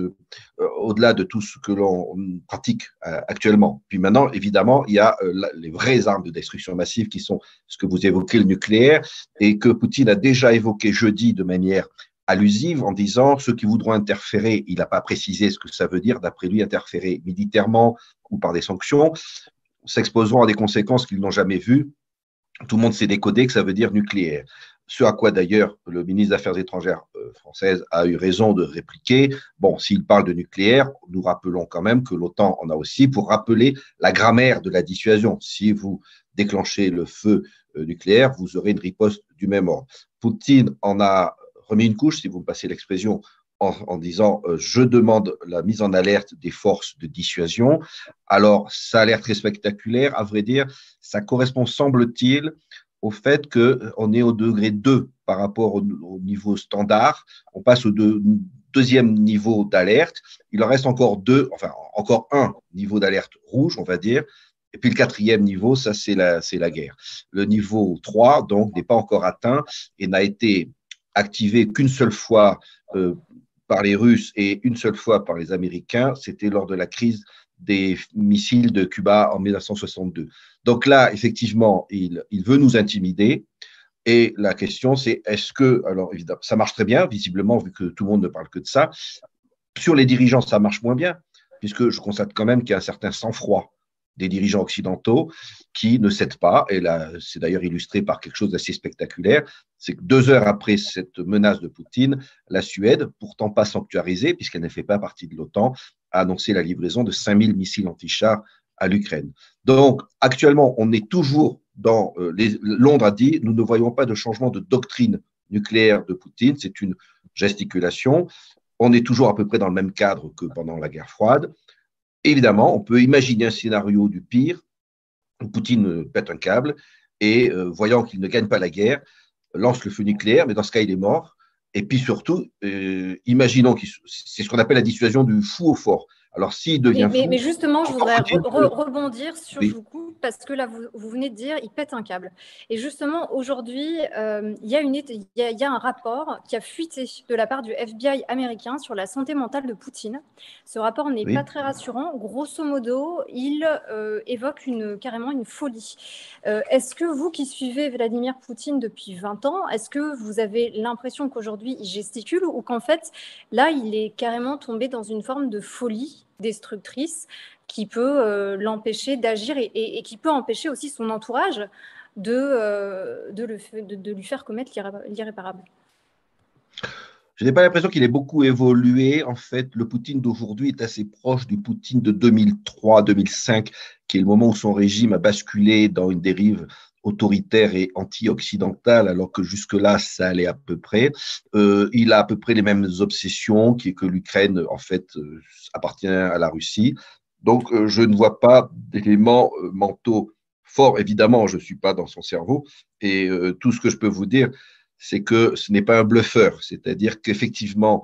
au-delà de tout ce que l'on pratique actuellement. Puis maintenant, évidemment, il y a les vraies armes de destruction massive qui sont ce que vous évoquez, le nucléaire, et que Poutine a déjà évoqué jeudi de manière allusive en disant ceux qui voudront interférer, il n'a pas précisé ce que ça veut dire, d'après lui, interférer militairement ou par des sanctions, s'exposeront à des conséquences qu'ils n'ont jamais vues. Tout le monde sait décoder que ça veut dire nucléaire. Ce à quoi d'ailleurs le ministre des Affaires étrangères française a eu raison de répliquer. Bon, s'il parle de nucléaire, nous rappelons quand même que l'OTAN en a aussi pour rappeler la grammaire de la dissuasion. Si vous déclenchez le feu nucléaire, vous aurez une riposte du même ordre. Poutine en a remis une couche, si vous me passez l'expression, en disant je demande la mise en alerte des forces de dissuasion. Alors, ça a l'air très spectaculaire. À vrai dire, ça correspond, semble-t-il, au fait qu'on est au degré 2 par rapport au niveau standard. On passe au deuxième niveau d'alerte. Il en reste encore encore un niveau d'alerte rouge, on va dire. Et puis le quatrième niveau, ça, c'est la guerre. Le niveau 3, donc, n'est pas encore atteint et n'a été activé qu'une seule fois par les Russes et une seule fois par les Américains. C'était lors de la crise des missiles de Cuba en 1962. Donc là, effectivement, il veut nous intimider. Et la question, c'est est-ce que, alors évidemment, ça marche très bien, visiblement, vu que tout le monde ne parle que de ça. Sur les dirigeants, ça marche moins bien, puisque je constate quand même qu'il y a un certain sang-froid des dirigeants occidentaux qui ne cèdent pas. Et là, c'est d'ailleurs illustré par quelque chose d'assez spectaculaire. C'est que 2 heures après cette menace de Poutine, la Suède, pourtant pas sanctuarisée, puisqu'elle ne fait pas partie de l'OTAN, a annoncé la livraison de 5000 missiles anti-chars à l'Ukraine. Donc, actuellement, on est toujours dans… Londres a dit, nous ne voyons pas de changement de doctrine nucléaire de Poutine, c'est une gesticulation. On est toujours à peu près dans le même cadre que pendant la guerre froide. Évidemment, on peut imaginer un scénario du pire, où Poutine pète un câble et, voyant qu'il ne gagne pas la guerre, lance le feu nucléaire, mais dans ce cas, il est mort. Et puis surtout, imaginons que c'est ce qu'on appelle la dissuasion du fou au fort. Alors, s'il devient fou… Mais justement, je voudrais rebondir sur ce coup, parce que là, vous venez de dire, il pète un câble. Et justement, aujourd'hui, il y a un rapport qui a fuité de la part du FBI américain sur la santé mentale de Poutine. Ce rapport n'est pas très rassurant. Grosso modo, il évoque carrément une folie. Est-ce que vous qui suivez Vladimir Poutine depuis 20 ans, est-ce que vous avez l'impression qu'aujourd'hui, il gesticule ou qu'en fait, là, il est carrément tombé dans une forme de folie destructrice qui peut l'empêcher d'agir et qui peut empêcher aussi son entourage de lui faire commettre l'irréparable? Je n'ai pas l'impression qu'il ait beaucoup évolué. En fait, le Poutine d'aujourd'hui est assez proche du Poutine de 2003-2005, qui est le moment où son régime a basculé dans une dérive autoritaire et anti-occidentale, alors que jusque-là, ça allait à peu près. Il a à peu près les mêmes obsessions, qui est que l'Ukraine, en fait, appartient à la Russie. Donc, je ne vois pas d'éléments mentaux forts. Évidemment, je ne suis pas dans son cerveau. Et tout ce que je peux vous dire, c'est que ce n'est pas un bluffeur. C'est-à-dire qu'effectivement,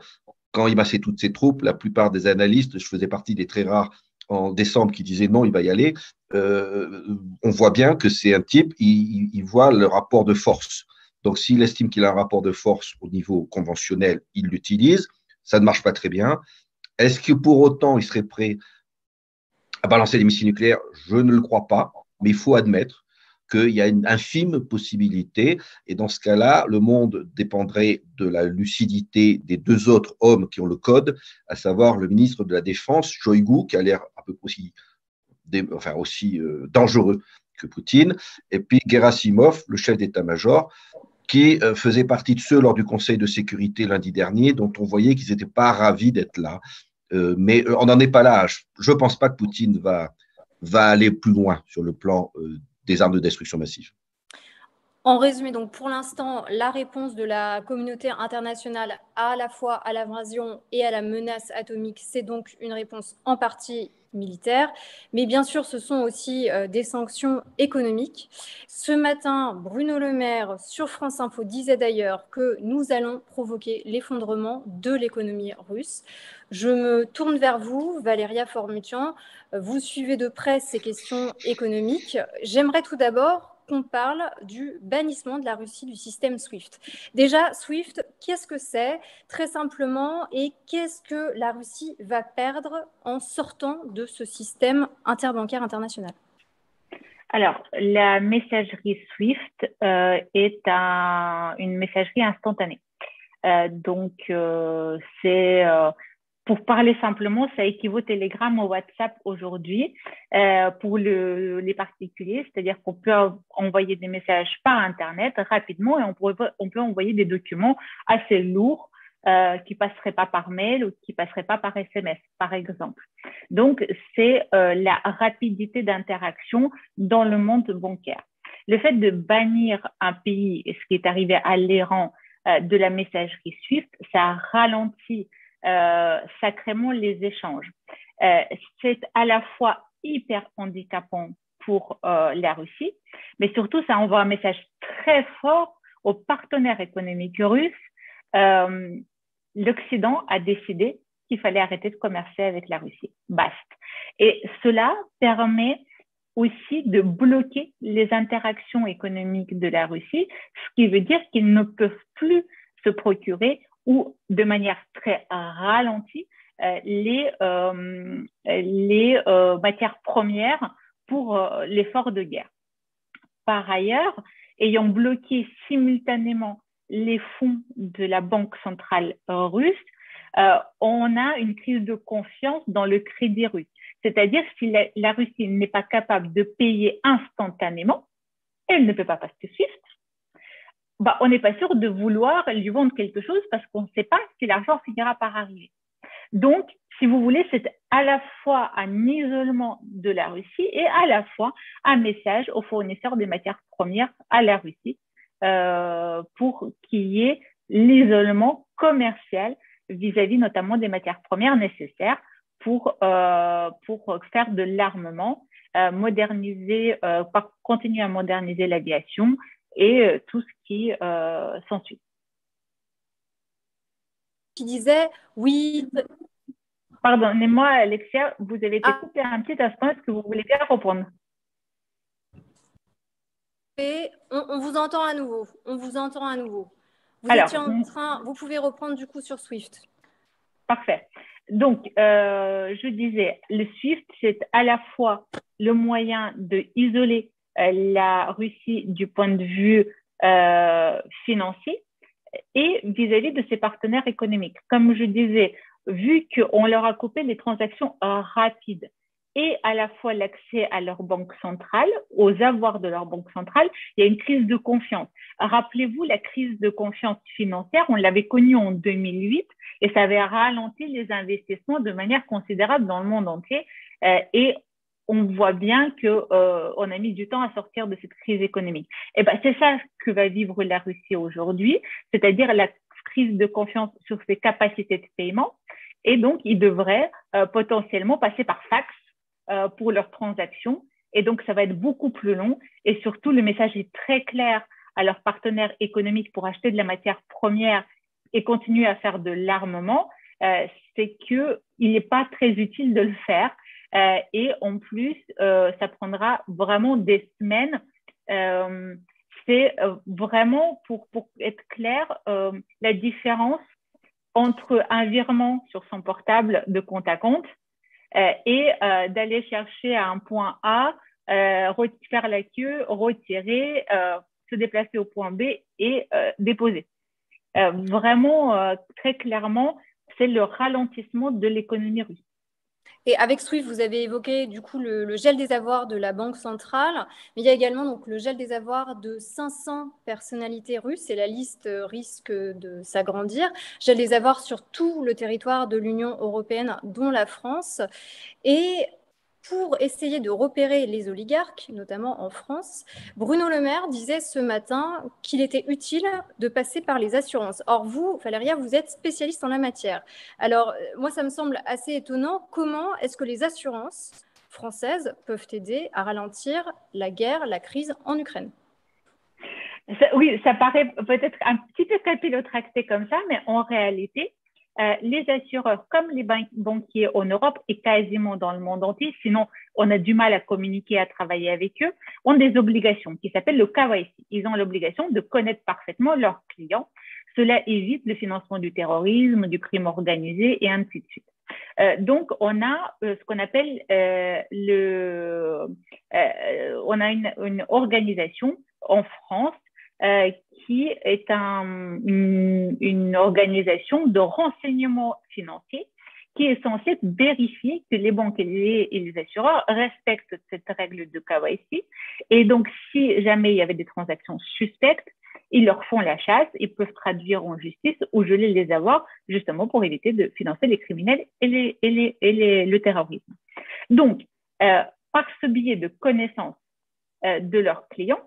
quand il massait toutes ses troupes, la plupart des analystes, je faisais partie des très rares en décembre qui disaient non, il va y aller, on voit bien que c'est un type, il voit le rapport de force. Donc, s'il estime qu'il a un rapport de force au niveau conventionnel, il l'utilise. Ça ne marche pas très bien. Est-ce que pour autant, il serait prêt à balancer des missiles nucléaires? Je ne le crois pas, mais il faut admettre qu'il y a une infime possibilité. Et dans ce cas-là, le monde dépendrait de la lucidité des 2 autres hommes qui ont le code, à savoir le ministre de la Défense, Shoigu, qui a l'air à peu près aussi dangereux que Poutine, et puis Gerasimov, le chef d'état-major. qui faisaient partie de ceux lors du Conseil de sécurité lundi dernier, dont on voyait qu'ils n'étaient pas ravis d'être là. Mais on n'en est pas là. Je ne pense pas que Poutine va aller plus loin sur le plan des armes de destruction massive. En résumé, donc pour l'instant, la réponse de la communauté internationale à la fois à l'invasion et à la menace atomique, c'est donc une réponse en partie militaire. Mais bien sûr, ce sont aussi des sanctions économiques. Ce matin, Bruno Le Maire sur France Info disait d'ailleurs que nous allons provoquer l'effondrement de l'économie russe. Je me tourne vers vous, Valéria Formichian. Vous suivez de près ces questions économiques. J'aimerais tout d'abord qu'on parle du bannissement de la Russie du système SWIFT. Déjà, SWIFT, qu'est-ce que c'est très simplement et qu'est-ce que la Russie va perdre en sortant de ce système interbancaire international? Alors, la messagerie SWIFT est une messagerie instantanée. C'est... Pour parler simplement, ça équivaut Telegram au WhatsApp aujourd'hui pour les particuliers, c'est-à-dire qu'on peut envoyer des messages par Internet rapidement et on peut envoyer des documents assez lourds qui ne passeraient pas par mail ou qui ne passeraient pas par SMS, par exemple. Donc, c'est la rapidité d'interaction dans le monde bancaire. Le fait de bannir un pays, ce qui est arrivé à l'Iran, de la messagerie SWIFT, ça a ralenti sacrément les échanges. C'est à la fois hyper handicapant pour la Russie, mais surtout ça envoie un message très fort aux partenaires économiques russes. L'Occident a décidé qu'il fallait arrêter de commercer avec la Russie. Basta. Et cela permet aussi de bloquer les interactions économiques de la Russie, ce qui veut dire qu'ils ne peuvent plus se procurer ou de manière très ralentie les matières premières pour l'effort de guerre. Par ailleurs, ayant bloqué simultanément les fonds de la Banque centrale russe, on a une crise de confiance dans le crédit russe. C'est-à-dire si la Russie n'est pas capable de payer instantanément, elle ne peut pas passer SWIFT. On n'est pas sûr de vouloir lui vendre quelque chose parce qu'on ne sait pas si l'argent finira par arriver. Donc, si vous voulez, c'est à la fois un isolement de la Russie et à la fois un message aux fournisseurs des matières premières à la Russie pour qu'il y ait l'isolement commercial vis-à-vis notamment des matières premières nécessaires pour faire de l'armement, continuer à moderniser l'aviation et tout ce qui s'ensuit. Qui disait, oui... Pardonnez-moi, Alexia, vous avez été coupée un petit instant. Est-ce que vous voulez bien reprendre? Et on vous entend à nouveau. On vous entend à nouveau. Vous pouvez reprendre du coup sur SWIFT. Parfait. Donc, je disais, le SWIFT, c'est à la fois le moyen d'isoler la Russie du point de vue financier et vis-à-vis de ses partenaires économiques. Comme je disais, vu qu'on leur a coupé les transactions rapides et à la fois l'accès à leur banque centrale, aux avoirs de leur banque centrale, il y a une crise de confiance. Rappelez-vous, la crise de confiance financière, on l'avait connue en 2008 et ça avait ralenti les investissements de manière considérable dans le monde entier et on voit bien qu'on a mis du temps à sortir de cette crise économique. Et c'est ça que va vivre la Russie aujourd'hui, c'est-à-dire la crise de confiance sur ses capacités de paiement. Et donc, ils devraient potentiellement passer par fax pour leurs transactions. Et donc, ça va être beaucoup plus long. Et surtout, le message est très clair à leurs partenaires économiques pour acheter de la matière première et continuer à faire de l'armement, c'est qu'il n'est pas très utile de le faire. Et en plus, ça prendra vraiment des semaines. C'est vraiment, pour être clair, la différence entre un virement sur son portable de compte à compte et d'aller chercher à un point A, faire la queue, retirer, se déplacer au point B et déposer. Vraiment, très clairement, c'est le ralentissement de l'économie russe. Et avec SWIFT, vous avez évoqué du coup le gel des avoirs de la Banque centrale, mais il y a également donc, le gel des avoirs de 500 personnalités russes, et la liste risque de s'agrandir. Gel des avoirs sur tout le territoire de l'Union européenne, dont la France. Et pour essayer de repérer les oligarques, notamment en France, Bruno Le Maire disait ce matin qu'il était utile de passer par les assurances. Or, vous, Valéria, vous êtes spécialiste en la matière. Alors, moi, ça me semble assez étonnant. Comment est-ce que les assurances françaises peuvent aider à ralentir la guerre, la crise en Ukraine ? Oui, ça paraît peut-être un petit peu capillotracté comme ça, mais en réalité, les assureurs, comme les banquiers en Europe et quasiment dans le monde entier, sinon on a du mal à communiquer, à travailler avec eux, ont des obligations qui s'appellent le KYC. Ils ont l'obligation de connaître parfaitement leurs clients. Cela évite le financement du terrorisme, du crime organisé et ainsi de suite. Donc, on a ce qu'on appelle on a une organisation en France qui est une organisation de renseignement financier qui est censée vérifier que les banques et les assureurs respectent cette règle de KYC. Et donc, si jamais il y avait des transactions suspectes, ils leur font la chasse, ils peuvent traduire en justice ou geler les avoirs, justement pour éviter de financer les criminels et le terrorisme. Donc, par ce biais de connaissance de leurs clients,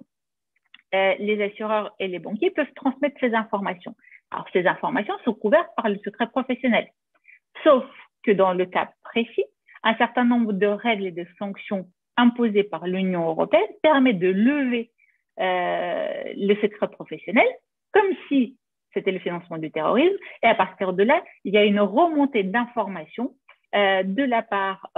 les assureurs et les banquiers peuvent transmettre ces informations. Alors, ces informations sont couvertes par le secret professionnel. Sauf que dans le cas précis, un certain nombre de règles et de sanctions imposées par l'Union européenne permettent de lever le secret professionnel, comme si c'était le financement du terrorisme. Et à partir de là, il y a une remontée d'informations de la part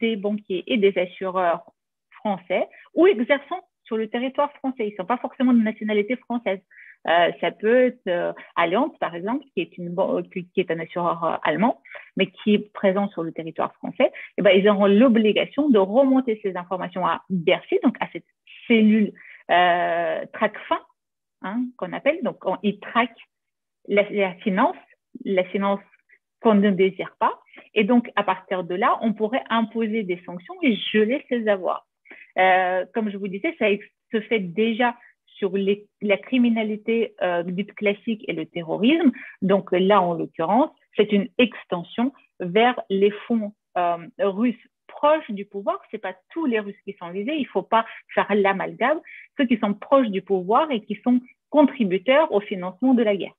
des banquiers et des assureurs français ou exerçant sur le territoire français. Ils ne sont pas forcément de nationalité française. Ça peut être Allianz, par exemple, qui est un assureur allemand, mais qui est présent sur le territoire français. Et ben, ils auront l'obligation de remonter ces informations à Bercy, donc à cette cellule TRACFIN, qu'on appelle. Donc, ils traquent la finance qu'on ne désire pas. Et donc, à partir de là, on pourrait imposer des sanctions et geler ces avoirs. Comme je vous disais, ça se fait déjà sur la criminalité dite classique et le terrorisme. Donc là, en l'occurrence, c'est une extension vers les fonds russes proches du pouvoir. Ce n'est pas tous les Russes qui sont visés. Il ne faut pas faire l'amalgame. Ceux qui sont proches du pouvoir et qui sont contributeurs au financement de la guerre.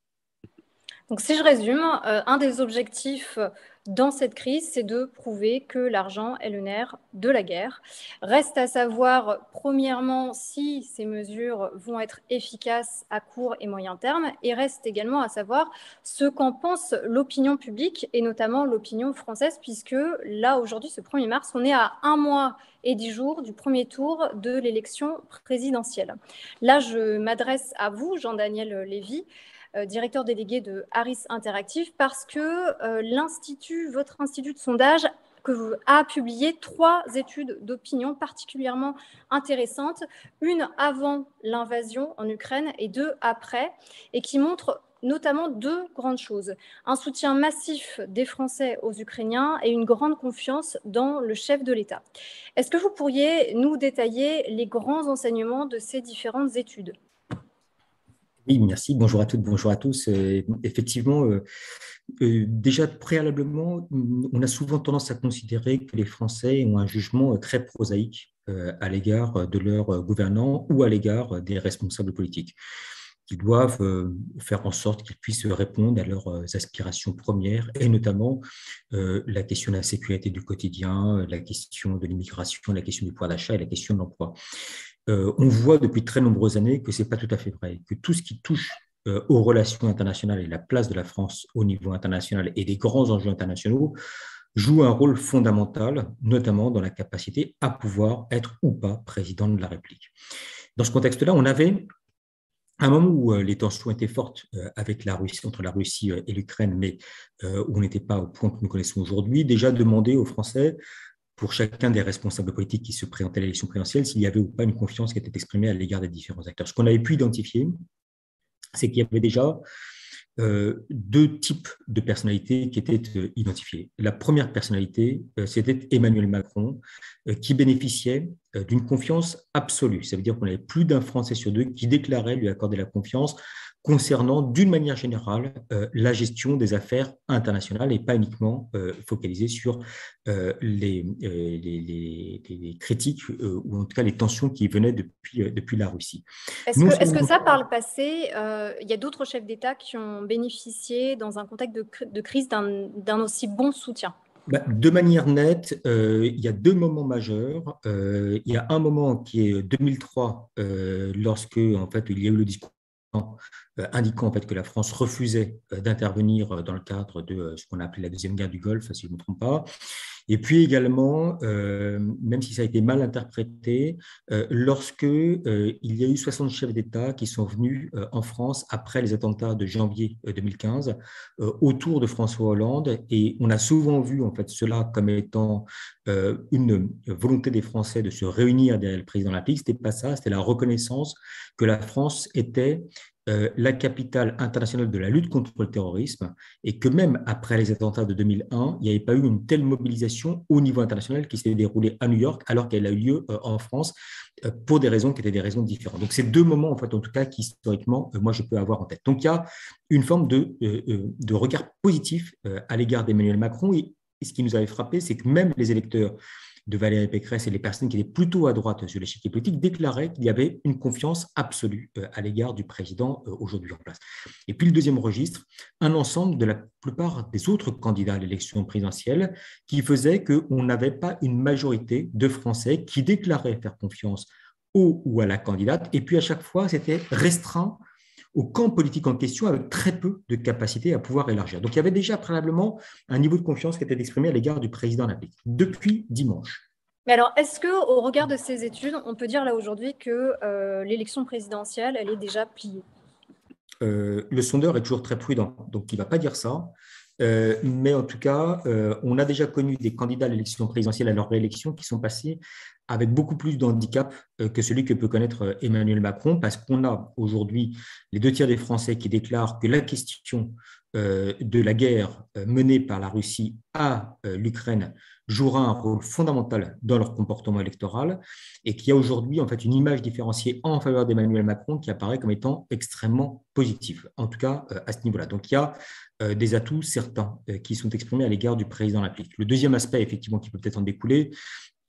Donc, si je résume, un des objectifs dans cette crise, c'est de prouver que l'argent est le nerf de la guerre. Reste à savoir, premièrement, si ces mesures vont être efficaces à court et moyen terme, et reste également à savoir ce qu'en pense l'opinion publique, et notamment l'opinion française, puisque là, aujourd'hui, ce 1er mars, on est à 1 mois et 10 jours du premier tour de l'élection présidentielle. Là, je m'adresse à vous, Jean-Daniel Lévy, directeur délégué de Harris Interactive, parce que votre institut de sondage a publié 3 études d'opinion particulièrement intéressantes, une avant l'invasion en Ukraine et 2 après, et qui montrent notamment 2 grandes choses. Un soutien massif des Français aux Ukrainiens et une grande confiance dans le chef de l'État. Est-ce que vous pourriez nous détailler les grands enseignements de ces différentes études ? Oui, merci. Bonjour à toutes, bonjour à tous. Effectivement, déjà préalablement, on a souvent tendance à considérer que les Français ont un jugement très prosaïque à l'égard de leurs gouvernants ou à l'égard des responsables politiques. Ils doivent faire en sorte qu'ils puissent répondre à leurs aspirations premières, et notamment la question de la sécurité du quotidien, la question de l'immigration, la question du pouvoir d'achat et la question de l'emploi. On voit depuis très nombreuses années que ce n'est pas tout à fait vrai, que tout ce qui touche aux relations internationales et la place de la France au niveau international et des grands enjeux internationaux joue un rôle fondamental, notamment dans la capacité à pouvoir être ou pas président de la République. Dans ce contexte-là, on avait un moment où les tensions étaient fortes avec la Russie, entre la Russie et l'Ukraine, mais où on n'était pas au point que nous connaissons aujourd'hui, déjà demandé aux Français, pour chacun des responsables politiques qui se présentaient à l'élection présidentielle, s'il y avait ou pas une confiance qui était exprimée à l'égard des différents acteurs. Ce qu'on avait pu identifier, c'est qu'il y avait déjà deux types de personnalités qui étaient identifiées. La première personnalité, c'était Emmanuel Macron, qui bénéficiait d'une confiance absolue. Ça veut dire qu'on avait plus d'un Français sur deux qui déclarait lui accorder la confiance concernant, d'une manière générale, la gestion des affaires internationales et pas uniquement focalisé sur les critiques ou en tout cas les tensions qui venaient depuis la Russie. Est-ce que ça, par le passé, il y a d'autres chefs d'État qui ont bénéficié dans un contexte de crise d'un aussi bon soutien? De manière nette, il y a deux moments majeurs. Il y a un moment qui est 2003, lorsque en fait, il y a eu le discours indiquant en fait, que la France refusait d'intervenir dans le cadre de ce qu'on a appelé la Deuxième Guerre du Golfe, si je ne me trompe pas. Et puis également, même si ça a été mal interprété, lorsque il y a eu 60 chefs d'État qui sont venus en France après les attentats de janvier 2015 autour de François Hollande, et on a souvent vu en fait cela comme étant une volonté des Français de se réunir derrière le président de la République. C'était pas ça, c'était la reconnaissance que la France était la capitale internationale de la lutte contre le terrorisme, et que même après les attentats de 2001, il n'y avait pas eu une telle mobilisation au niveau international qui s'est déroulée à New York alors qu'elle a eu lieu en France pour des raisons qui étaient des raisons différentes. Donc, c'est deux moments, en fait, en tout cas, qui historiquement, moi, je peux avoir en tête. Donc, il y a une forme de regard positif à l'égard d'Emmanuel Macron, et ce qui nous avait frappé, c'est que même les électeurs de Valérie Pécresse et les personnes qui étaient plutôt à droite sur l'échiquier politique déclaraient qu'il y avait une confiance absolue à l'égard du président aujourd'hui en place. Et puis le deuxième registre, un ensemble de la plupart des autres candidats à l'élection présidentielle qui faisait qu'on n'avait pas une majorité de Français qui déclaraient faire confiance au ou à la candidate, et puis à chaque fois c'était restreint au camp politique en question avec très peu de capacité à pouvoir élargir. Donc il y avait déjà préalablement un niveau de confiance qui était exprimé à l'égard du président de la République depuis dimanche. Mais alors, est-ce qu'au regard de ces études, on peut dire là aujourd'hui que l'élection présidentielle, elle est déjà pliée? Le sondeur est toujours très prudent, donc il ne va pas dire ça. Mais en tout cas, on a déjà connu des candidats à l'élection présidentielle, à leur réélection, qui sont passés avec beaucoup plus d'handicap que celui que peut connaître Emmanuel Macron, parce qu'on a aujourd'hui les 2 tiers des Français qui déclarent que la question de la guerre menée par la Russie à l'Ukraine jouera un rôle fondamental dans leur comportement électoral, et qu'il y a aujourd'hui en fait une image différenciée en faveur d'Emmanuel Macron qui apparaît comme étant extrêmement positive, en tout cas à ce niveau-là. Donc il y a des atouts certains qui sont exprimés à l'égard du président de la République. Le deuxième aspect, effectivement, qui peut peut-être en découler,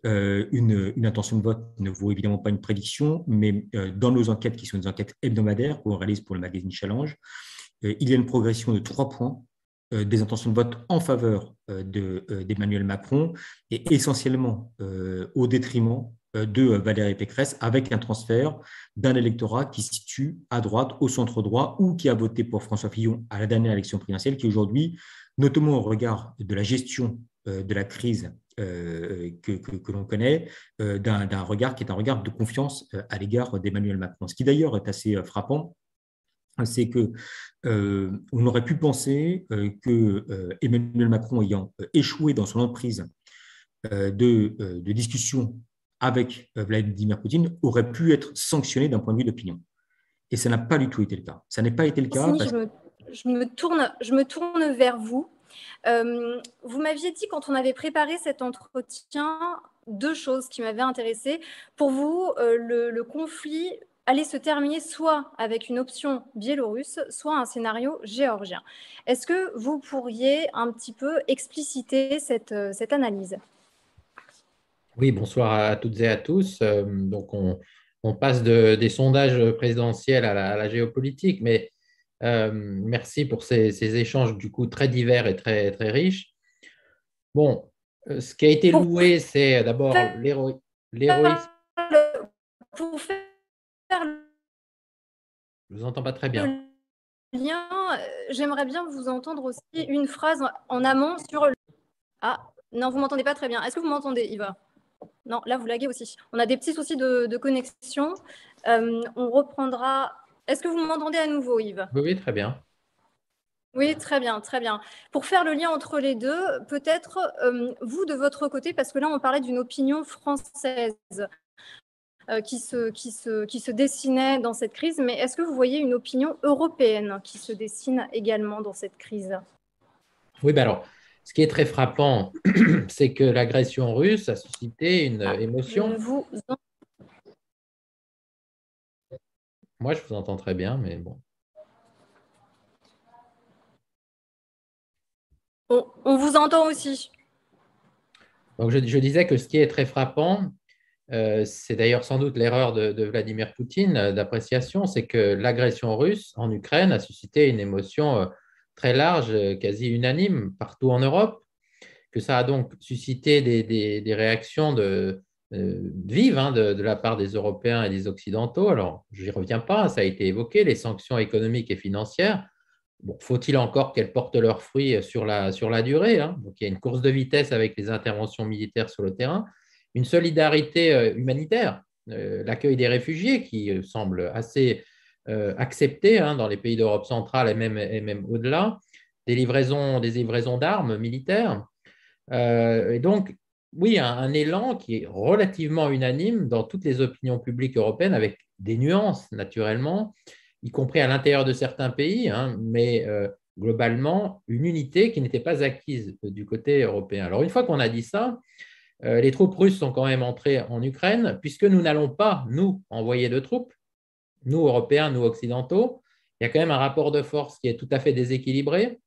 une intention de vote ne vaut évidemment pas une prédiction, mais dans nos enquêtes, qui sont des enquêtes hebdomadaires qu'on réalise pour le magazine Challenge, il y a une progression de 3 points des intentions de vote en faveur d'Emmanuel Macron, et essentiellement au détriment de Valérie Pécresse, avec un transfert d'un électorat qui se situe à droite, au centre droit, ou qui a voté pour François Fillon à la dernière élection présidentielle, qui aujourd'hui, notamment au regard de la gestion de la crise que l'on connaît, d'un regard qui est un regard de confiance à l'égard d'Emmanuel Macron. Ce qui d'ailleurs est assez frappant, c'est que on aurait pu penser que Emmanuel Macron, ayant échoué dans son emprise de discussion avec Vladimir Poutine, aurait pu être sanctionné d'un point de vue d'opinion. Et ça n'a pas du tout été le cas. Ça n'a pas été le cas. Je me tourne vers vous. Vous m'aviez dit, quand on avait préparé cet entretien, 2 choses qui m'avaient intéressée. Pour vous, le conflit allait se terminer soit avec une option biélorusse, soit un scénario géorgien. Est-ce que vous pourriez un petit peu expliciter cette analyse? Oui, bonsoir à toutes et à tous. Donc, on passe des sondages présidentiels à la géopolitique, mais merci pour ces échanges du coup très divers et très, très riches. Bon, ce qui a été loué, c'est d'abord l'héroïsme. Pour faire Je ne vous entends pas très bien. Lien, j'aimerais bien vous entendre aussi une phrase en amont sur le... Ah, non, vous ne m'entendez pas très bien. Est-ce que vous m'entendez, Yves? Non, là, vous laguez aussi. On a des petits soucis de connexion. On reprendra... Est-ce que vous m'entendez à nouveau, Yves? Oui, très bien. Oui, très bien, très bien. Pour faire le lien entre les deux, peut-être vous, de votre côté, parce que là, on parlait d'une opinion française. qui se dessinait dans cette crise, mais est-ce que vous voyez une opinion européenne qui se dessine également dans cette crise? Oui, ben alors, ce qui est très frappant, c'est que l'agression russe a suscité une émotion. Moi, je vous entends très bien, mais bon. On vous entend aussi. Donc, je disais que ce qui est très frappant, c'est d'ailleurs sans doute l'erreur de Vladimir Poutine d'appréciation, c'est que l'agression russe en Ukraine a suscité une émotion très large, quasi unanime partout en Europe, que ça a donc suscité des réactions vives de la part des Européens et des Occidentaux. Alors, je n'y reviens pas, ça a été évoqué, les sanctions économiques et financières. Bon, faut-il encore qu'elles portent leurs fruits sur la durée, hein? Donc, il y a une course de vitesse avec les interventions militaires sur le terrain, une solidarité humanitaire, l'accueil des réfugiés qui semble assez accepté dans les pays d'Europe centrale et même au-delà, des livraisons d'armes militaires. Et donc, oui, un élan qui est relativement unanime dans toutes les opinions publiques européennes, avec des nuances naturellement, y compris à l'intérieur de certains pays, mais globalement, une unité qui n'était pas acquise du côté européen. Alors, une fois qu'on a dit ça, les troupes russes sont quand même entrées en Ukraine, puisque nous n'allons pas, nous, envoyer de troupes, nous, Européens, nous, Occidentaux. Il y a quand même un rapport de force qui est tout à fait déséquilibré.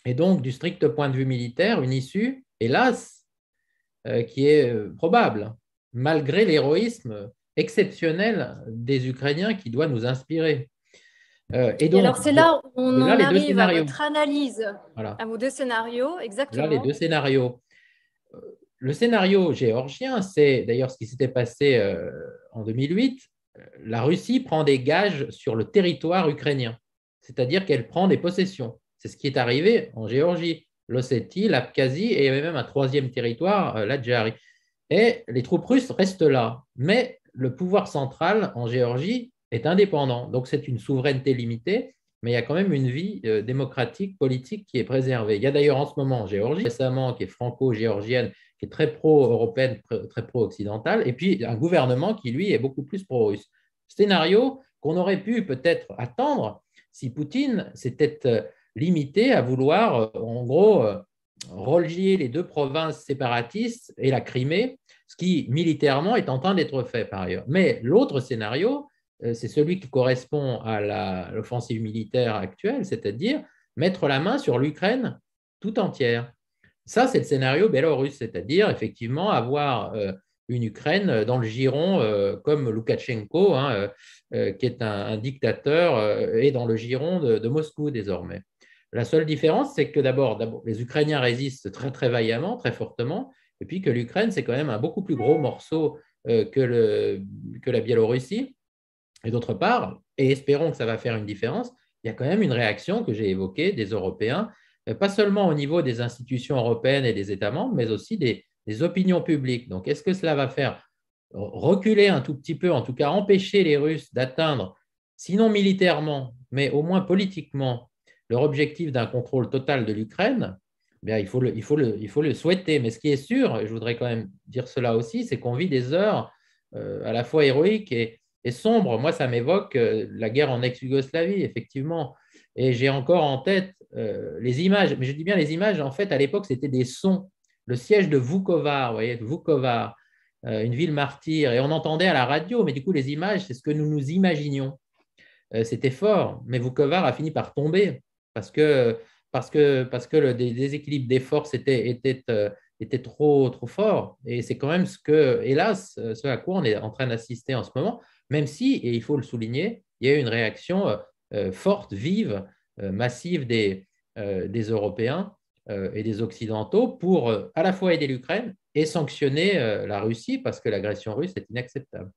Et donc, du strict point de vue militaire, une issue, hélas, qui est probable, malgré l'héroïsme exceptionnel des Ukrainiens qui doit nous inspirer. Et donc, alors, c'est là où on en arrive à votre analyse, voilà, à vos deux scénarios, exactement. Là, les deux scénarios. Le scénario géorgien, c'est d'ailleurs ce qui s'était passé en 2008. La Russie prend des gages sur le territoire ukrainien, c'est-à-dire qu'elle prend des possessions. C'est ce qui est arrivé en Géorgie, l'Ossétie, l'Abkhazie et même un troisième territoire, l'Adjari. Et les troupes russes restent là, mais le pouvoir central en Géorgie est indépendant. Donc c'est une souveraineté limitée, mais il y a quand même une vie démocratique, politique qui est préservée. Il y a d'ailleurs en ce moment en Géorgie, récemment, qui est franco-géorgienne, qui est très pro-européenne, très pro-occidentale, et puis un gouvernement qui, lui, est beaucoup plus pro-russe. Scénario qu'on aurait pu peut-être attendre si Poutine s'était limité à vouloir, en gros, relier les deux provinces séparatistes et la Crimée, ce qui, militairement, est en train d'être fait par ailleurs. Mais l'autre scénario, c'est celui qui correspond à l'offensive militaire actuelle, c'est-à-dire mettre la main sur l'Ukraine tout entière. Ça, c'est le scénario biélorusse, c'est-à-dire effectivement avoir une Ukraine dans le giron, comme Loukachenko, qui est un dictateur, et dans le giron de Moscou désormais. La seule différence, c'est que d'abord, les Ukrainiens résistent très, très vaillamment, très fortement, et puis que l'Ukraine, c'est quand même un beaucoup plus gros morceau que la Biélorussie. Et d'autre part, et espérons que ça va faire une différence, il y a quand même une réaction que j'ai évoquée des Européens, pas seulement au niveau des institutions européennes et des États membres, mais aussi des opinions publiques. Donc, est-ce que cela va faire reculer un tout petit peu, en tout cas empêcher les Russes d'atteindre, sinon militairement, mais au moins politiquement, leur objectif d'un contrôle total de l'Ukraine? Bien, il faut le souhaiter. Mais ce qui est sûr, et je voudrais quand même dire cela aussi, c'est qu'on vit des heures à la fois héroïques et sombres. Moi, ça m'évoque la guerre en ex-Yougoslavie, effectivement. Et j'ai encore en tête les images, mais je dis bien les images, en fait, à l'époque, c'était des sons. Le siège de Vukovar, vous voyez, Vukovar, une ville martyre, et on entendait à la radio, mais du coup, les images, c'est ce que nous nous imaginions. C'était fort, mais Vukovar a fini par tomber parce que le déséquilibre des forces était trop fort. Et c'est quand même hélas, ce à quoi on est en train d'assister en ce moment, même si, et il faut le souligner, il y a eu une réaction forte, vive, massive des Européens et des Occidentaux pour à la fois aider l'Ukraine et sanctionner la Russie parce que l'agression russe est inacceptable.